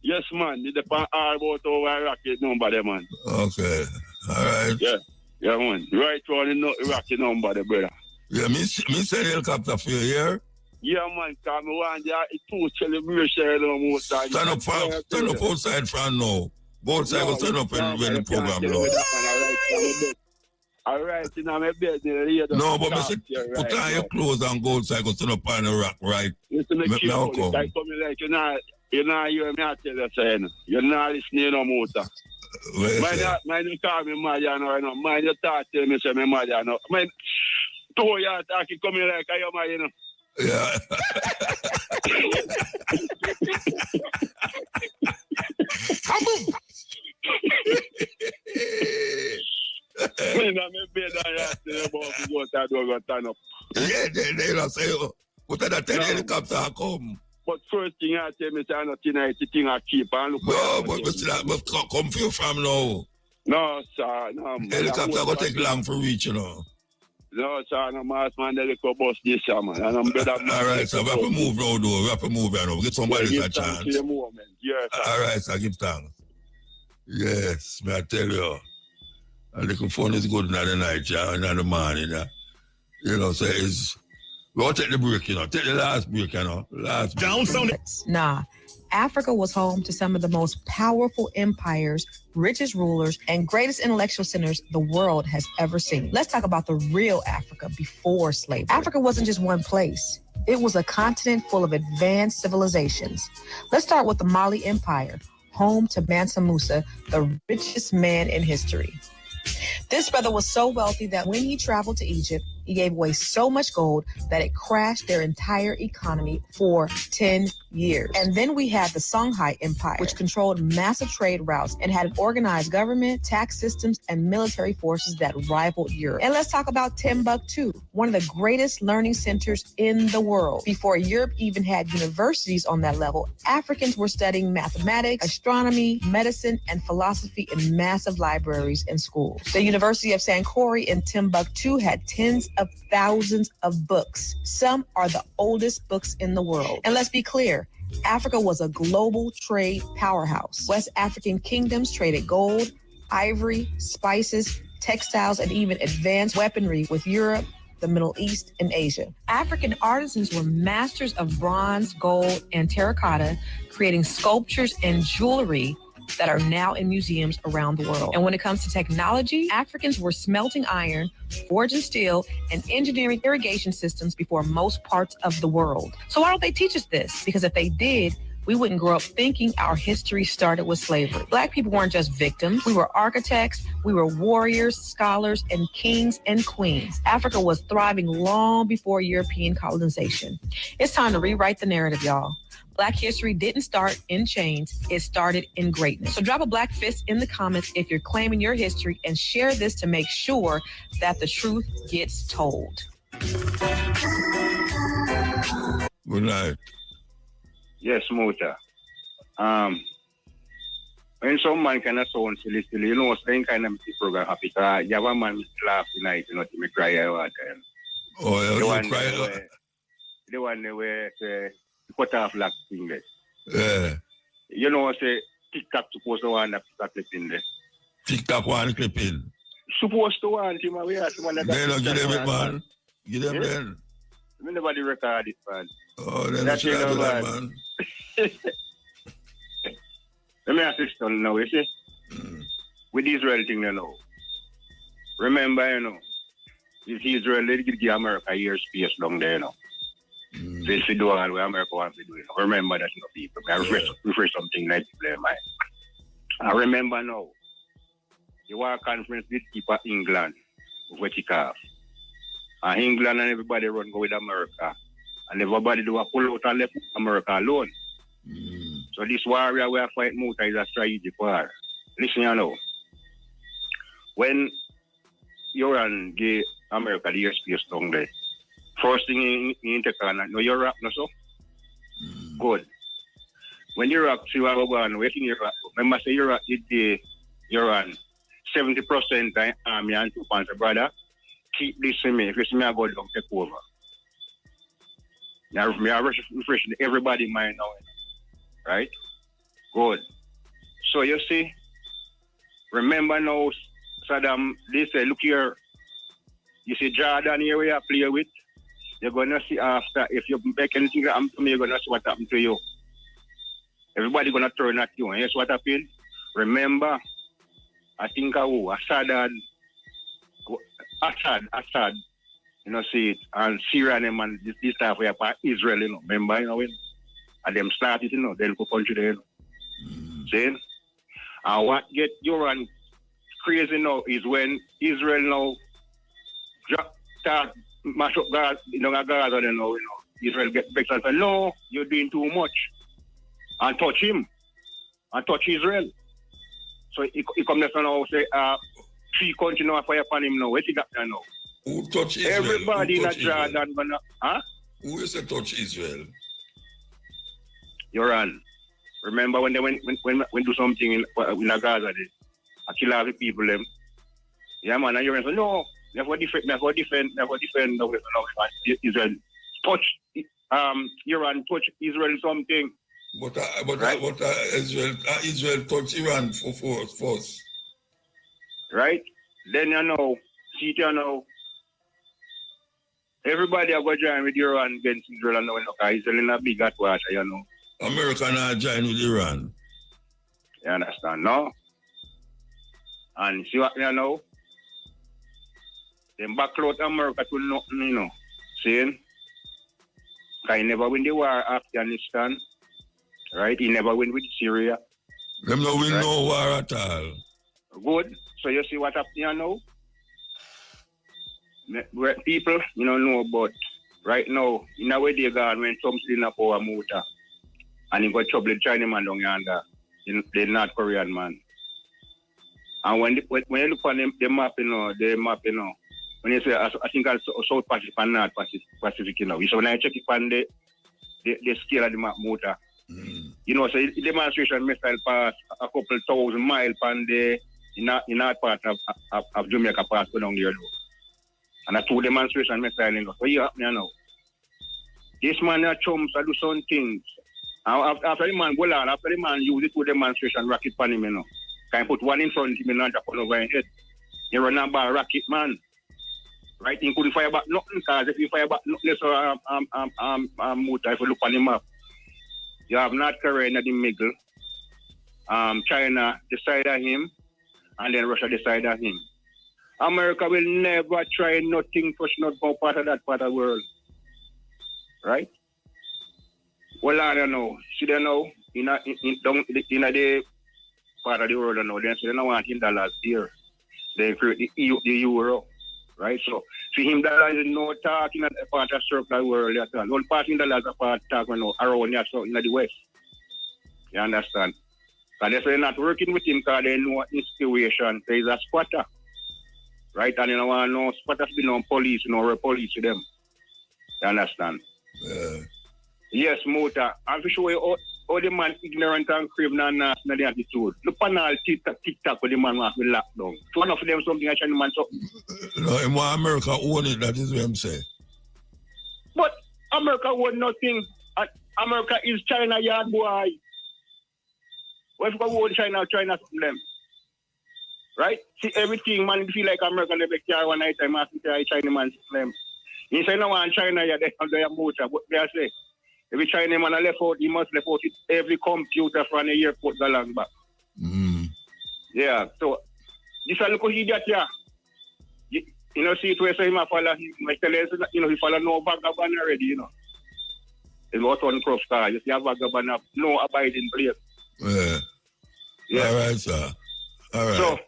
Yes, man. It depends all about over rocket number there, man. Okay, all right. Yeah, man. Right on the rocket number there, brother. Yeah, me send helicopter for you here. Yeah, man, because I want the 2 celebration. Stand up outside from now. Go outside, go stand up when the program low. All right, in my bed. No, but put on your clothes and go outside, go stand up on the rock, right? Listen, I come like, you're not hearing me, I tell you, saying, you're not listening no more. Mind you call me mother, no. Mind you talk to me, say me mother, no. Mind, 2 years talking, come here like I am, you know. Yeah. Come on. I'm a bed and about to go to go turn up. Yeah, they don't say, what are the helicopter come? But first thing I tell me, say, I'm not tonight, the thing I keep and look. No, but come feel from now. No, sir, no. Helicopter go take long for reach, you know. No, sir, no, man, they go bust this, man. And I'm better. All right, so we have to move now, though. We have to move now. Get somebody a chance. Yes, all right, so give thanks. Yes, may I tell you. A little fun is good in the night, yeah, and in the morning, yeah. You know, so it's... We'll take the break, you know. Take the last break, you know. Last break. Nah. Africa was home to some of the most powerful empires, richest rulers, and greatest intellectual centers the world has ever seen. Let's talk about the real Africa before slavery. Africa wasn't just one place. It was a continent full of advanced civilizations. Let's start with the Mali Empire, home to Mansa Musa, the richest man in history. This brother was so wealthy that when he traveled to Egypt, he gave away so much gold that it crashed their entire economy for 10 years. And then we had the Songhai Empire, which controlled massive trade routes and had an organized government, tax systems, and military forces that rivaled Europe. And let's talk about Timbuktu, one of the greatest learning centers in the world. Before Europe even had universities on that level, Africans were studying mathematics, astronomy, medicine, and philosophy in massive libraries and schools. The University of Sankore in Timbuktu had tens of thousands of books. Some are the oldest books in the world. And let's be clear, Africa was a global trade powerhouse. West African kingdoms traded gold, ivory, spices, textiles, and even advanced weaponry with Europe, the Middle East, and Asia. African artisans were masters of bronze, gold, and terracotta, creating sculptures and jewelry that are now in museums around the world. And when it comes to technology, Africans were smelting iron, forging steel, and engineering irrigation systems before most parts of the world. So why don't they teach us this? Because if they did, we wouldn't grow up thinking our history started with slavery. Black people weren't just victims. We were architects, we were warriors, scholars, and kings and queens. Africa was thriving long before European colonization. It's time to rewrite the narrative, y'all. Black history didn't start in chains, it started in greatness. So drop a black fist in the comments if you're claiming your history and share this to make sure that the truth gets told. Good night. Yes, Mota. When some man kind of sound silly, you know, saying kind of program happy. You have a man laugh tonight, you know, to me cry out. Oh, yeah, you cry. The one where cut off black fingers. Yeah. You know, say TikTok supposed to want a clip in there. TikTok one clip in. Supposed to want him away. They don't give them it, man. Give them then. Nobody record it, man. Oh, then that's should do that, man. Let me ask this now, you see? With Israel thing, you know. Remember, you know, if Israel, they give America a year space down there, you know. They should do all what America wants to do. You know. Remember that, you know, people. I refresh something like that, man. I remember now, you were a conference with people England, which it off. And England and everybody run go with America. And everybody do a pull out and left America alone. So this warrior we are fighting Muta is a strategic war. Listen, you know. When Iran gave America the airspace down there, first thing in take on, no Iraq, no so? Good. When Iraq see what we're going, waiting Iraq, remember say Iraq did the Iran 70% army and 2%, brother. Keep this in me. If you see me, I go down, take over. Now, I refresh everybody mind now. Right? Good. So you see, remember now, Saddam, they say, look here, you see Jordan here where you play with, you're going to see after, if you make anything happen to me, you're going to see what happened to you. Everybody going to turn at you. And here's what happened. Remember, I think Assad, you know, see it, and Syria and this stuff where Israel, you know, remember, you know, and them started, you know, they'll go country there, you know. See? And what get Iran crazy now is when Israel now start mash up Gaza, you know, Gaza, you know, Israel get vexed and say, no, you're doing too much. And touch him. And touch Israel. So he come there now say, 3 countries now fire upon him now. What you got there now? Who touch Israel? Everybody in Jordan gonna, huh? Who is to touch Israel? Iran. Remember when they went do something in Gaza, I kill all the people them. Yeah man, and Iran said, no, never defend no, Israel. Touch Iran, touch Israel something. But Israel touch Iran for force. Right? Then you know, see it you know. Everybody are going to join with Iran against Israel and now, Israel in a big hot water, you know. America not join with Iran. You understand, no? And see what you know? Them back out America to nothing, you know. Saying, he never win the war Afghanistan, right? He never win with Syria. Them no win right? no war at all. Good. So you see what happened here now? Where people, you don't know about right now, in a way they gone when Trump's in a power motor and he got trouble with China man down yonder, the North Korean man. And when you look on the map, you know, when you say, I think it's South Pacific and North Pacific, you know, so when I check it on the scale of the map motor, you know, so the demonstration missile pass a couple 1,000 miles on the in that part of Jamaica pass go down there. And a 2 demonstration missile, you know. So you know. This man chums do some things. After the man go on, after the man use the 2 demonstration rocket on him, you know. Can put one in front of him and drop one over his head. He run about a rocket man. Right? He couldn't fire back nothing, because if you fire back nothing, so motor, if you look on the map, you have North Korea in the middle, China beside of him, and then Russia beside of him. America will never try nothing push not go part of that part of the world. Right? Well, I don't know. See, they know, in the part of the world, now, they say they don't want him dollars here. They create the euro. Right? So, for him, dollars is no talk in a part of circle world at all. One part in dollars is a part talk around here, so in the West. You understand? Because they say they're not working with him because they know his situation. So he's a squatter. Right? And you don't want no squatters be no police, no police to them. You understand? Yes, Mota. I'm for sure all the man ignorant and criminal and nasty in the attitude. Look on all TikTok with the man who will lock down. So one of them something I tell the man so. No, in America own it, that is what I'm saying. But America own nothing. America is China yard boy. What if we own China from them? Right? See everything man feel like America never care one night time after China man them. You say no one China yeah, they have their motor, but they say every Chinese man left out, he must left out every computer from the airport along back. Yeah, so this is a look idiot here. You know, see it where say him follow him, you know, he follow no vagabond already, you know. It's what on cross car, you see a vagabond have no abiding place. Yeah. All right, sir. All right. So,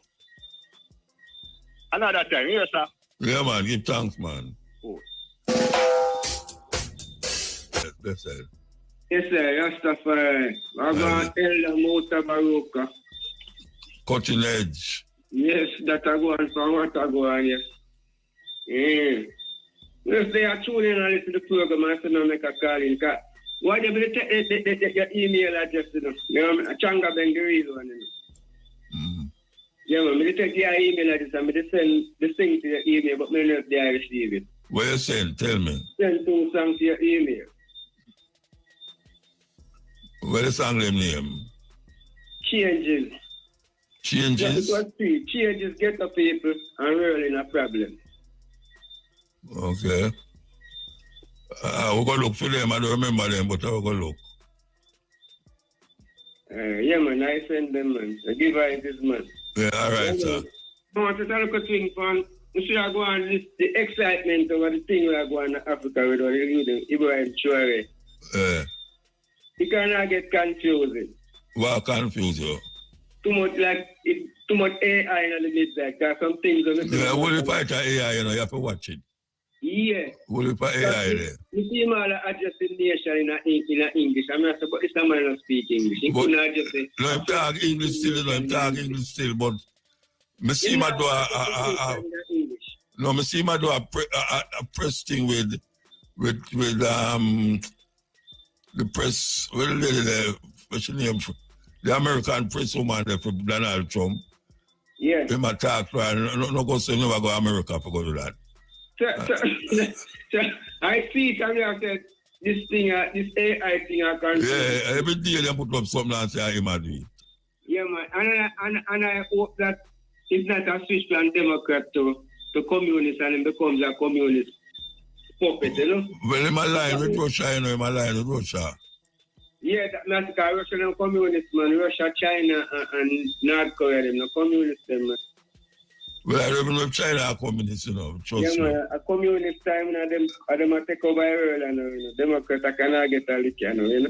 another time, yes, sir. Yeah, man, give thanks, man. Oh. That's it. Yes, sir, Rastafari. I'm going to tell the Mutabaruka. Cutting edge. Yes, that I go on for what I go on, yes. If they are tuning in and listen to the program, I say no make a call in. Why do you take your email address, you know? Changa Bengali one, you know. Yeah, man, I take your email address and I send the thing to your email, but I don't know if they receive it. What you send? Tell me. Send 2 songs to your email. What is the song name? Changes. Changes? Changes get the people and really a problem. Okay. We're going to look for them. I don't remember them, but I'll go look. Yeah, man, I send them, man. I give her this month. Yeah, all right, sir. I want to tell you a thing, man. You see, I go on this, the excitement over the thing where I go on Africa with Ibrahim Chouare. It cannot get confusing. What confuse you? Too much AI in the mid like that. Some things are yeah, what if I tell AI, you know, you have to watch it. Yeah. What if I AI there? You see, man, adjust the nation in English. I'm not saying, but this man don't speak English. He couldn't adjust it. No, I'm talking English still, but I see my do a press thing with the press, what's your name? The American press woman there for Donald Trump. Yeah. Him attack, no go say never go to America for go to that. So I see it, I said, this thing, this AI thing, I can't. Yeah, every day they put up something and say, I'm do it. Yeah, man. And I hope that it's not a switch from Democrat to communist and it becomes a communist puppet, you know? Well, I'm aligned with Russia, you know, I'm aligned with Russia. Yeah, that's because Russia is communist, man. Russia, China, and North Korea, they're not communist, man. Well, I don't even know if China are communist, you know, trust me. Man, a communist time, you know, them take over the world, and you know, Democrats cannot get a lick, you know?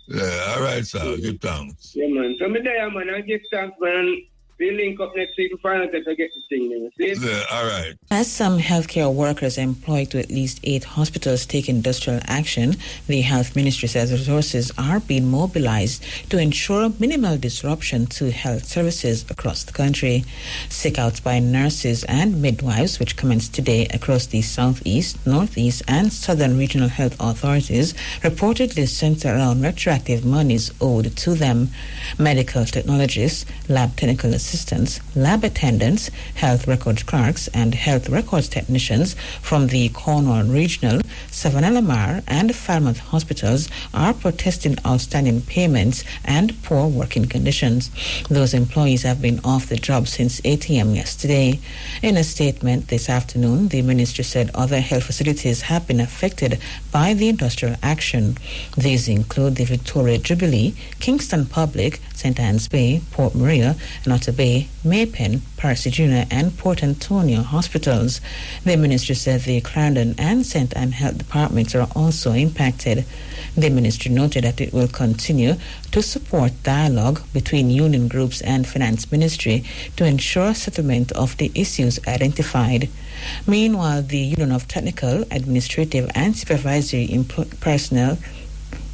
Yeah, all right, sir. Give thanks. Yeah, man. So, me there, man, I give thanks, man. We link up next week to find out if I get the thing, you see? Yeah, all right. As some healthcare workers employed to at least 8 hospitals take industrial action, the Health Ministry says resources are being mobilized to ensure minimal disruption to health services across the country. Sick-outs by nurses and midwives, which commenced today across the Southeast, Northeast, and Southern regional health authorities, reportedly center around retroactive monies owed to them. Medical technologists, lab technical assistants, lab attendants, health records clerks, and health records technicians from the Cornwall Regional, Savannah Lamar, and Falmouth hospitals are protesting outstanding payments and poor working conditions. Those employees have been off the job since 8 a.m. yesterday. In a statement this afternoon, the ministry said other health facilities have been affected by the industrial action. These include the Victoria Jubilee, Kingston Public, St. Anne's Bay, Port Maria, and Otter Bay, Maypen, Percy Junior, and Port Antonio hospitals. The ministry said the Clarendon and St. Anne health departments are also impacted. The ministry noted that it will continue to support dialogue between union groups and finance ministry to ensure settlement of the issues identified. Meanwhile, the Union of Technical, Administrative, and Supervisory Personnel,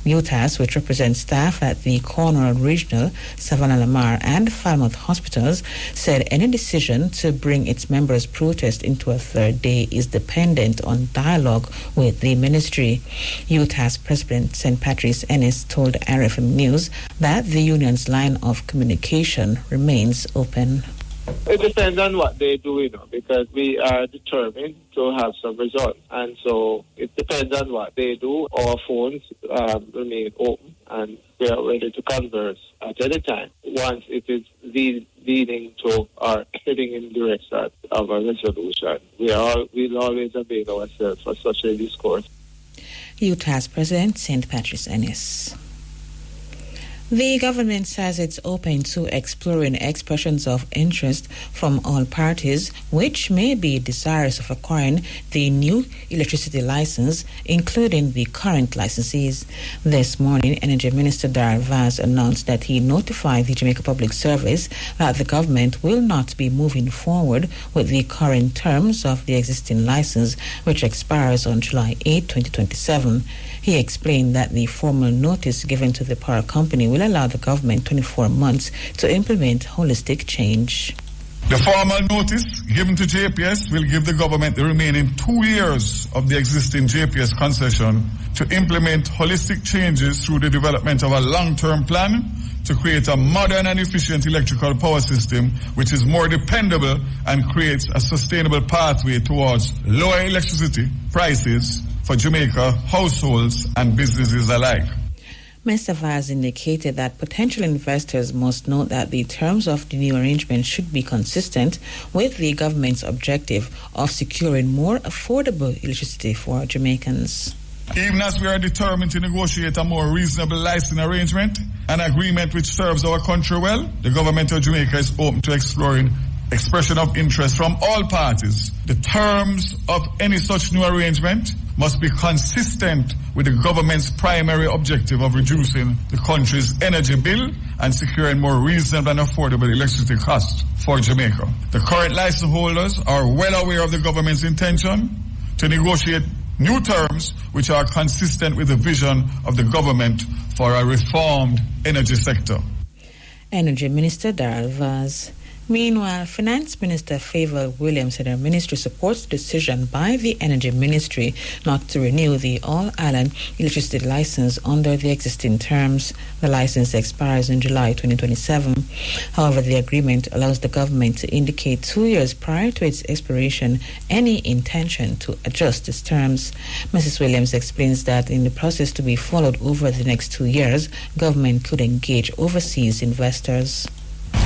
UTAS, which represents staff at the Cornwall Regional, Savannah Lamar, and Falmouth hospitals, said any decision to bring its members' protest into a third day is dependent on dialogue with the ministry. UTAS President St. Patrice Ennis told RFM News that the union's line of communication remains open. It depends on what they do, you know, because we are determined to have some results. And so it depends on what they do. Our phones remain open and we are ready to converse at any time once it is leading to or heading in the direction of a resolution. We'll always avail ourselves for such a discourse. UTAS President St. Patrice Ennis. The government says it's open to exploring expressions of interest from all parties which may be desirous of acquiring the new electricity license, including the current licensees. This morning, Energy Minister Darrell Vaz announced that he notified the Jamaica Public Service that the government will not be moving forward with the current terms of the existing license, which expires on July 8, 2027. He explained that the formal notice given to the power company will allow the government 24 months to implement holistic change. The formal notice given to JPS will give the government the remaining 2 years of the existing JPS concession to implement holistic changes through the development of a long-term plan to create a modern and efficient electrical power system which is more dependable and creates a sustainable pathway towards lower electricity prices for Jamaica households and businesses alike. Mr. Vaz indicated that potential investors must note that the terms of the new arrangement should be consistent with the government's objective of securing more affordable electricity for Jamaicans. Even as we are determined to negotiate a more reasonable licensing arrangement, an agreement which serves our country well, the government of Jamaica is open to exploring expression of interest from all parties. The terms of any such new arrangement must be consistent with the government's primary objective of reducing the country's energy bill and securing more reasonable and affordable electricity costs for Jamaica. The current license holders are well aware of the government's intention to negotiate new terms which are consistent with the vision of the government for a reformed energy sector. Energy Minister Darrell Vaz. Meanwhile, Finance Minister Favour Williams said her ministry supports the decision by the Energy Ministry not to renew the All-Island electricity license under the existing terms. The license expires in July 2027. However, the agreement allows the government to indicate 2 years prior to its expiration any intention to adjust its terms. Mrs. Williams explains that in the process to be followed over the next 2 years, government could engage overseas investors.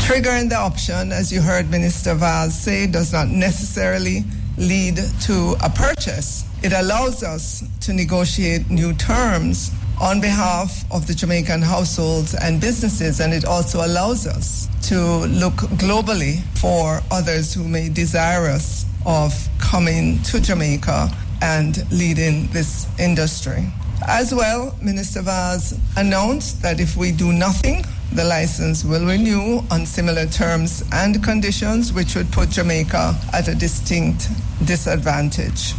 Triggering the option, as you heard Minister Vaz say, does not necessarily lead to a purchase. It allows us to negotiate new terms on behalf of the Jamaican households and businesses, and it also allows us to look globally for others who may desire us of coming to Jamaica and leading this industry. As well, Minister Vaz announced that if we do nothing, the license will renew on similar terms and conditions, which would put Jamaica at a distinct disadvantage.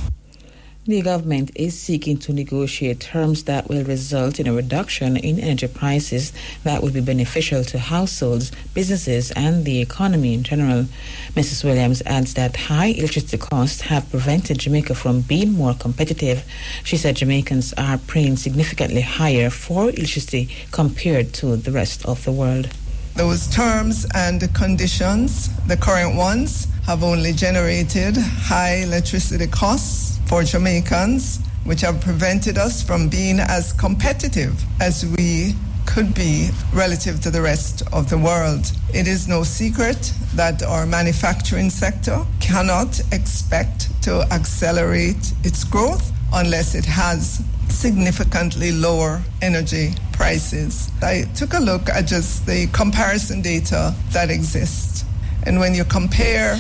The government is seeking to negotiate terms that will result in a reduction in energy prices that will be beneficial to households, businesses, and the economy in general. Mrs. Williams adds that high electricity costs have prevented Jamaica from being more competitive. She said Jamaicans are paying significantly higher for electricity compared to the rest of the world. Those terms and conditions, the current ones, have only generated high electricity costs for Jamaicans, which have prevented us from being as competitive as we could be relative to the rest of the world. It is no secret that our manufacturing sector cannot expect to accelerate its growth unless it has significantly lower energy prices. I took a look at just the comparison data that exists. And when you compare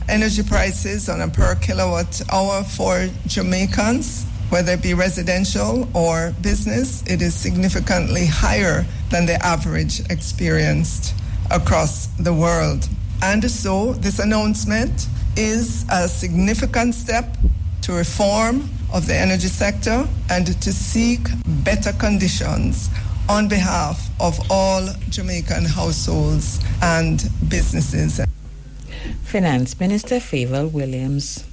energy prices on a per kilowatt hour for Jamaicans, whether it be residential or business, it is significantly higher than the average experienced across the world. And so this announcement is a significant step to reform of the energy sector and to seek better conditions on behalf of all Jamaican households and businesses. Finance Minister Favor Williams.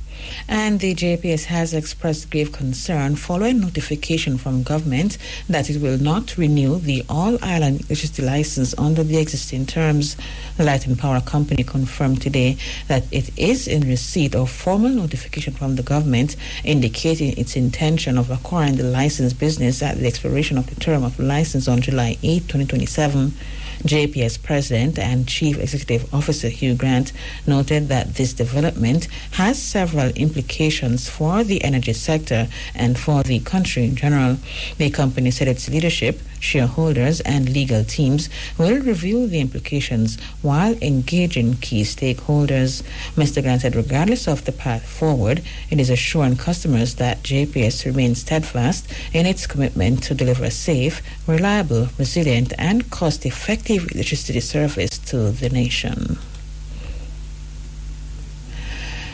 And the JPS has expressed grave concern following notification from government that it will not renew the All-Ireland electricity license under the existing terms. The Light and Power Company confirmed today that it is in receipt of formal notification from the government indicating its intention of acquiring the license business at the expiration of the term of the license on July 8, 2027. JPS President and Chief Executive Officer Hugh Grant noted that this development has several implications for the energy sector and for the country in general. The company said its leadership, shareholders, and legal teams will review the implications while engaging key stakeholders. Mr. Grant said regardless of the path forward, it is assuring customers that JPS remains steadfast in its commitment to deliver a safe, reliable, resilient, and cost-effective electricity service to the nation.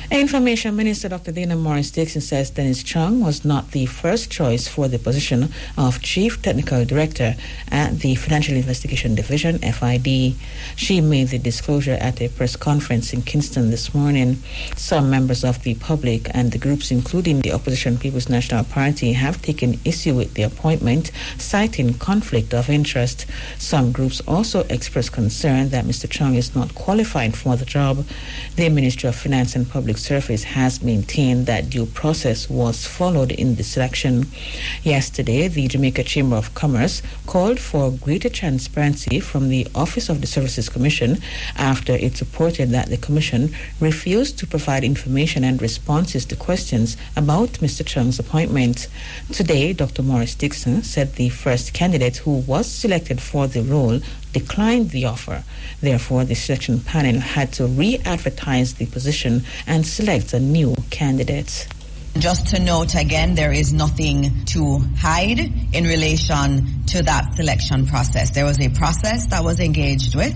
Information Minister Dr. Dana Morris-Dixon says Dennis Chung was not the first choice for the position of Chief Technical Director at the Financial Investigation Division, FID. She made the disclosure at a press conference in Kingston this morning. Some members of the public and the groups, including the opposition People's National Party, have taken issue with the appointment, citing conflict of interest. Some groups also expressed concern that Mr. Chung is not qualified for the job. The Ministry of Finance and Public Service has maintained that due process was followed in the selection. Yesterday, the Jamaica Chamber of Commerce called for greater transparency from the Office of the Services Commission after it reported that the Commission refused to provide information and responses to questions about Mr. Chung's appointment. Today, Dr. Morris-Dixon said the first candidate who was selected for the role declined the offer. Therefore, the selection panel had to re-advertise the position and select a new candidate. Just to note again, there is nothing to hide in relation to that selection process. There was a process that was engaged with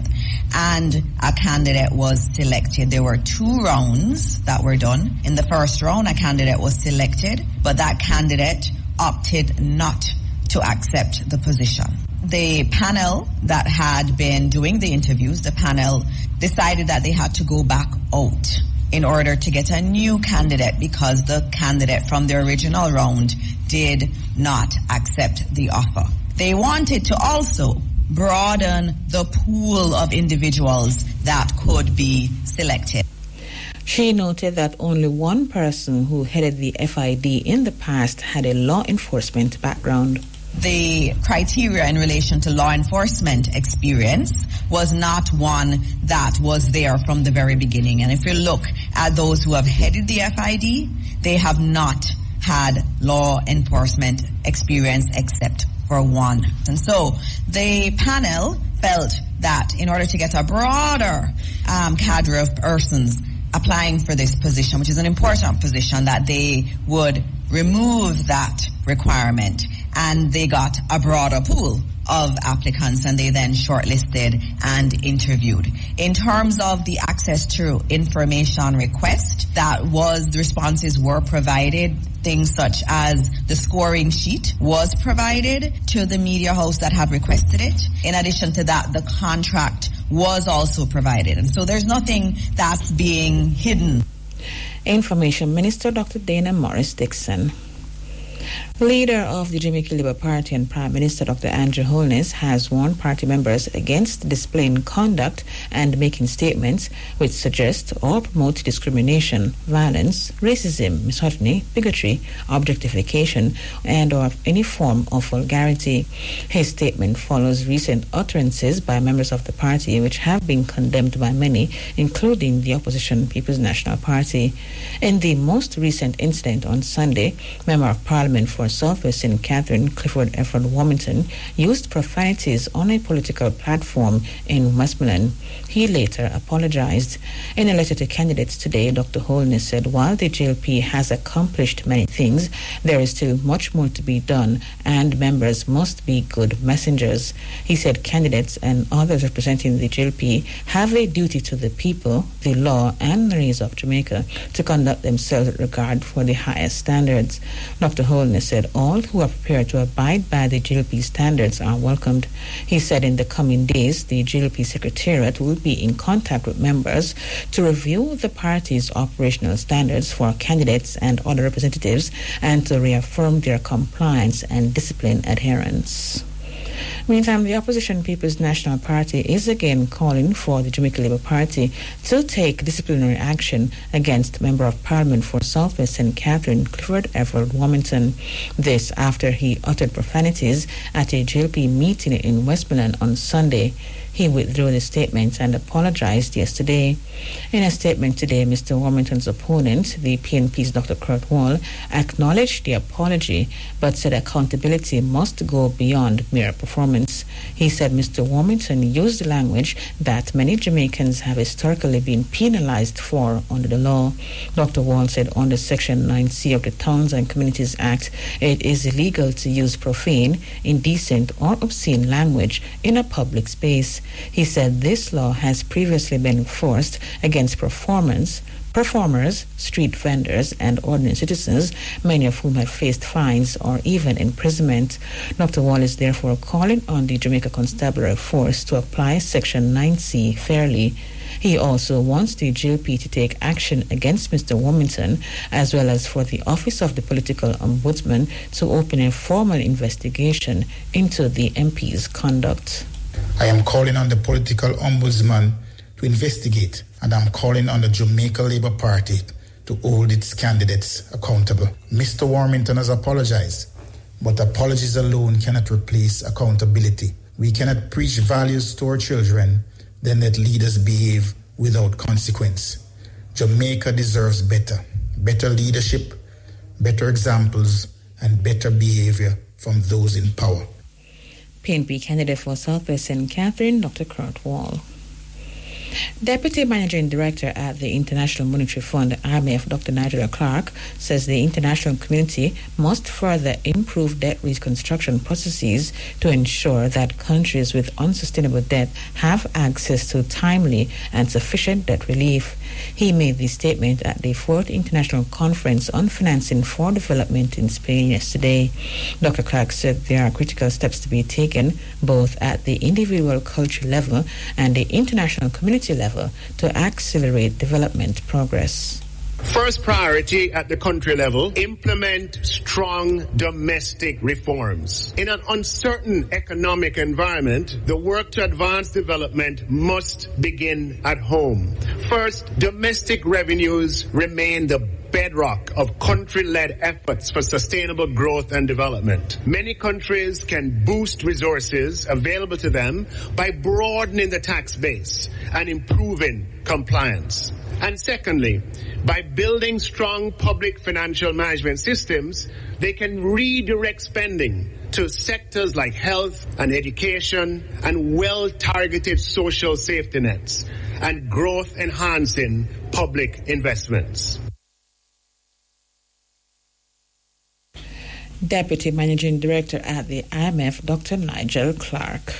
and a candidate was selected. There were 2 rounds that were done. In the first round, a candidate was selected, but that candidate opted not to accept the position. The panel that had been doing the interviews, the panel decided that they had to go back out in order to get a new candidate because the candidate from the original round did not accept the offer. They wanted to also broaden the pool of individuals that could be selected. She noted that only one person who headed the FID in the past had a law enforcement background. the criteria in relation to law enforcement experience was not one that was there from the very beginning. And if you look at those who have headed the FID, they have not had law enforcement experience except for one. And so the panel felt that in order to get a broader cadre of persons applying for this position, which is an important position, that they would remove that requirement, and they got a broader pool of applicants, and they then shortlisted and interviewed. In terms of the access to information request, the responses were provided. Things such as the scoring sheet was provided to the media house that had requested it. In addition to that, the contract was also provided. And so there's nothing that's being hidden. Information Minister Dr. Dana Morris Dixon. Leader of the Jamaican Labour Party and Prime Minister Dr. Andrew Holness has warned party members against displaying conduct and making statements which suggest or promote discrimination, violence, racism, misogyny, bigotry, objectification, and or any form of vulgarity. His statement follows recent utterances by members of the party which have been condemned by many, including the opposition People's National Party. In the most recent incident on Sunday, Member of Parliament for Southwest St. Catherine, Clifford Efford Warmington, used profanities on a political platform in Westmoreland. He later apologized. In a letter to candidates today, Dr. Holness said while the JLP has accomplished many things, there is still much more to be done, and members must be good messengers. He said candidates and others representing the JLP have a duty to the people, the law, and the race of Jamaica to conduct themselves with regard for the highest standards. Dr. Holness said all who are prepared to abide by the JLP standards are welcomed. He said in the coming days, the JLP Secretariat will be in contact with members to review the party's operational standards for candidates and other representatives and to reaffirm their compliance and discipline adherence. Meantime, the opposition People's National Party is again calling for the Jamaican Labour Party to take disciplinary action against Member of Parliament for Southwest St. Catherine, Clifford Efford Warmington. This after he uttered profanities at a JLP meeting in Westmoreland on Sunday. He withdrew the statement and apologized yesterday. In a statement today, Mr. Warmington's opponent, the PNP's Dr. Kurt Wall, acknowledged the apology but said accountability must go beyond mere performance. He said Mr. Warmington used language that many Jamaicans have historically been penalized for under the law. Dr. Wall said under Section 9C of the Towns and Communities Act, it is illegal to use profane, indecent, or obscene language in a public space. He said this law has previously been enforced against performers, street vendors, and ordinary citizens, many of whom have faced fines or even imprisonment. Dr. Wall is therefore calling on the Jamaica Constabulary Force to apply Section 9C fairly. He also wants the JLP to take action against Mr. Warmington, as well as for the Office of the Political Ombudsman to open a formal investigation into the MP's conduct. I am calling on the Political Ombudsman to investigate, and I'm calling on the Jamaica Labour Party to hold its candidates accountable. Mr. Warmington has apologized, but apologies alone cannot replace accountability. We cannot preach values to our children, then let leaders behave without consequence. Jamaica deserves better leadership, better examples, and better behavior from those in power. PNP candidate for Southwest St. Catherine, Dr. Kurt Wall. Deputy Managing Director at the International Monetary Fund, IMF, Dr. Nigel Clark, says the international community must further improve debt reconstruction processes to ensure that countries with unsustainable debt have access to timely and sufficient debt relief. He made this statement at the 4th International Conference on Financing for Development in Spain yesterday. Dr. Clark said there are critical steps to be taken both at the individual culture level and the international community level to accelerate development progress. First priority at the country level, implement strong domestic reforms. In an uncertain economic environment, the work to advance development must begin at home. First, domestic revenues remain the bedrock of country-led efforts for sustainable growth and development. Many countries can boost resources available to them by broadening the tax base and improving compliance. And secondly, by building strong public financial management systems, they can redirect spending to sectors like health and education and well-targeted social safety nets and growth-enhancing public investments. Deputy Managing Director at the IMF, Dr. Nigel Clark.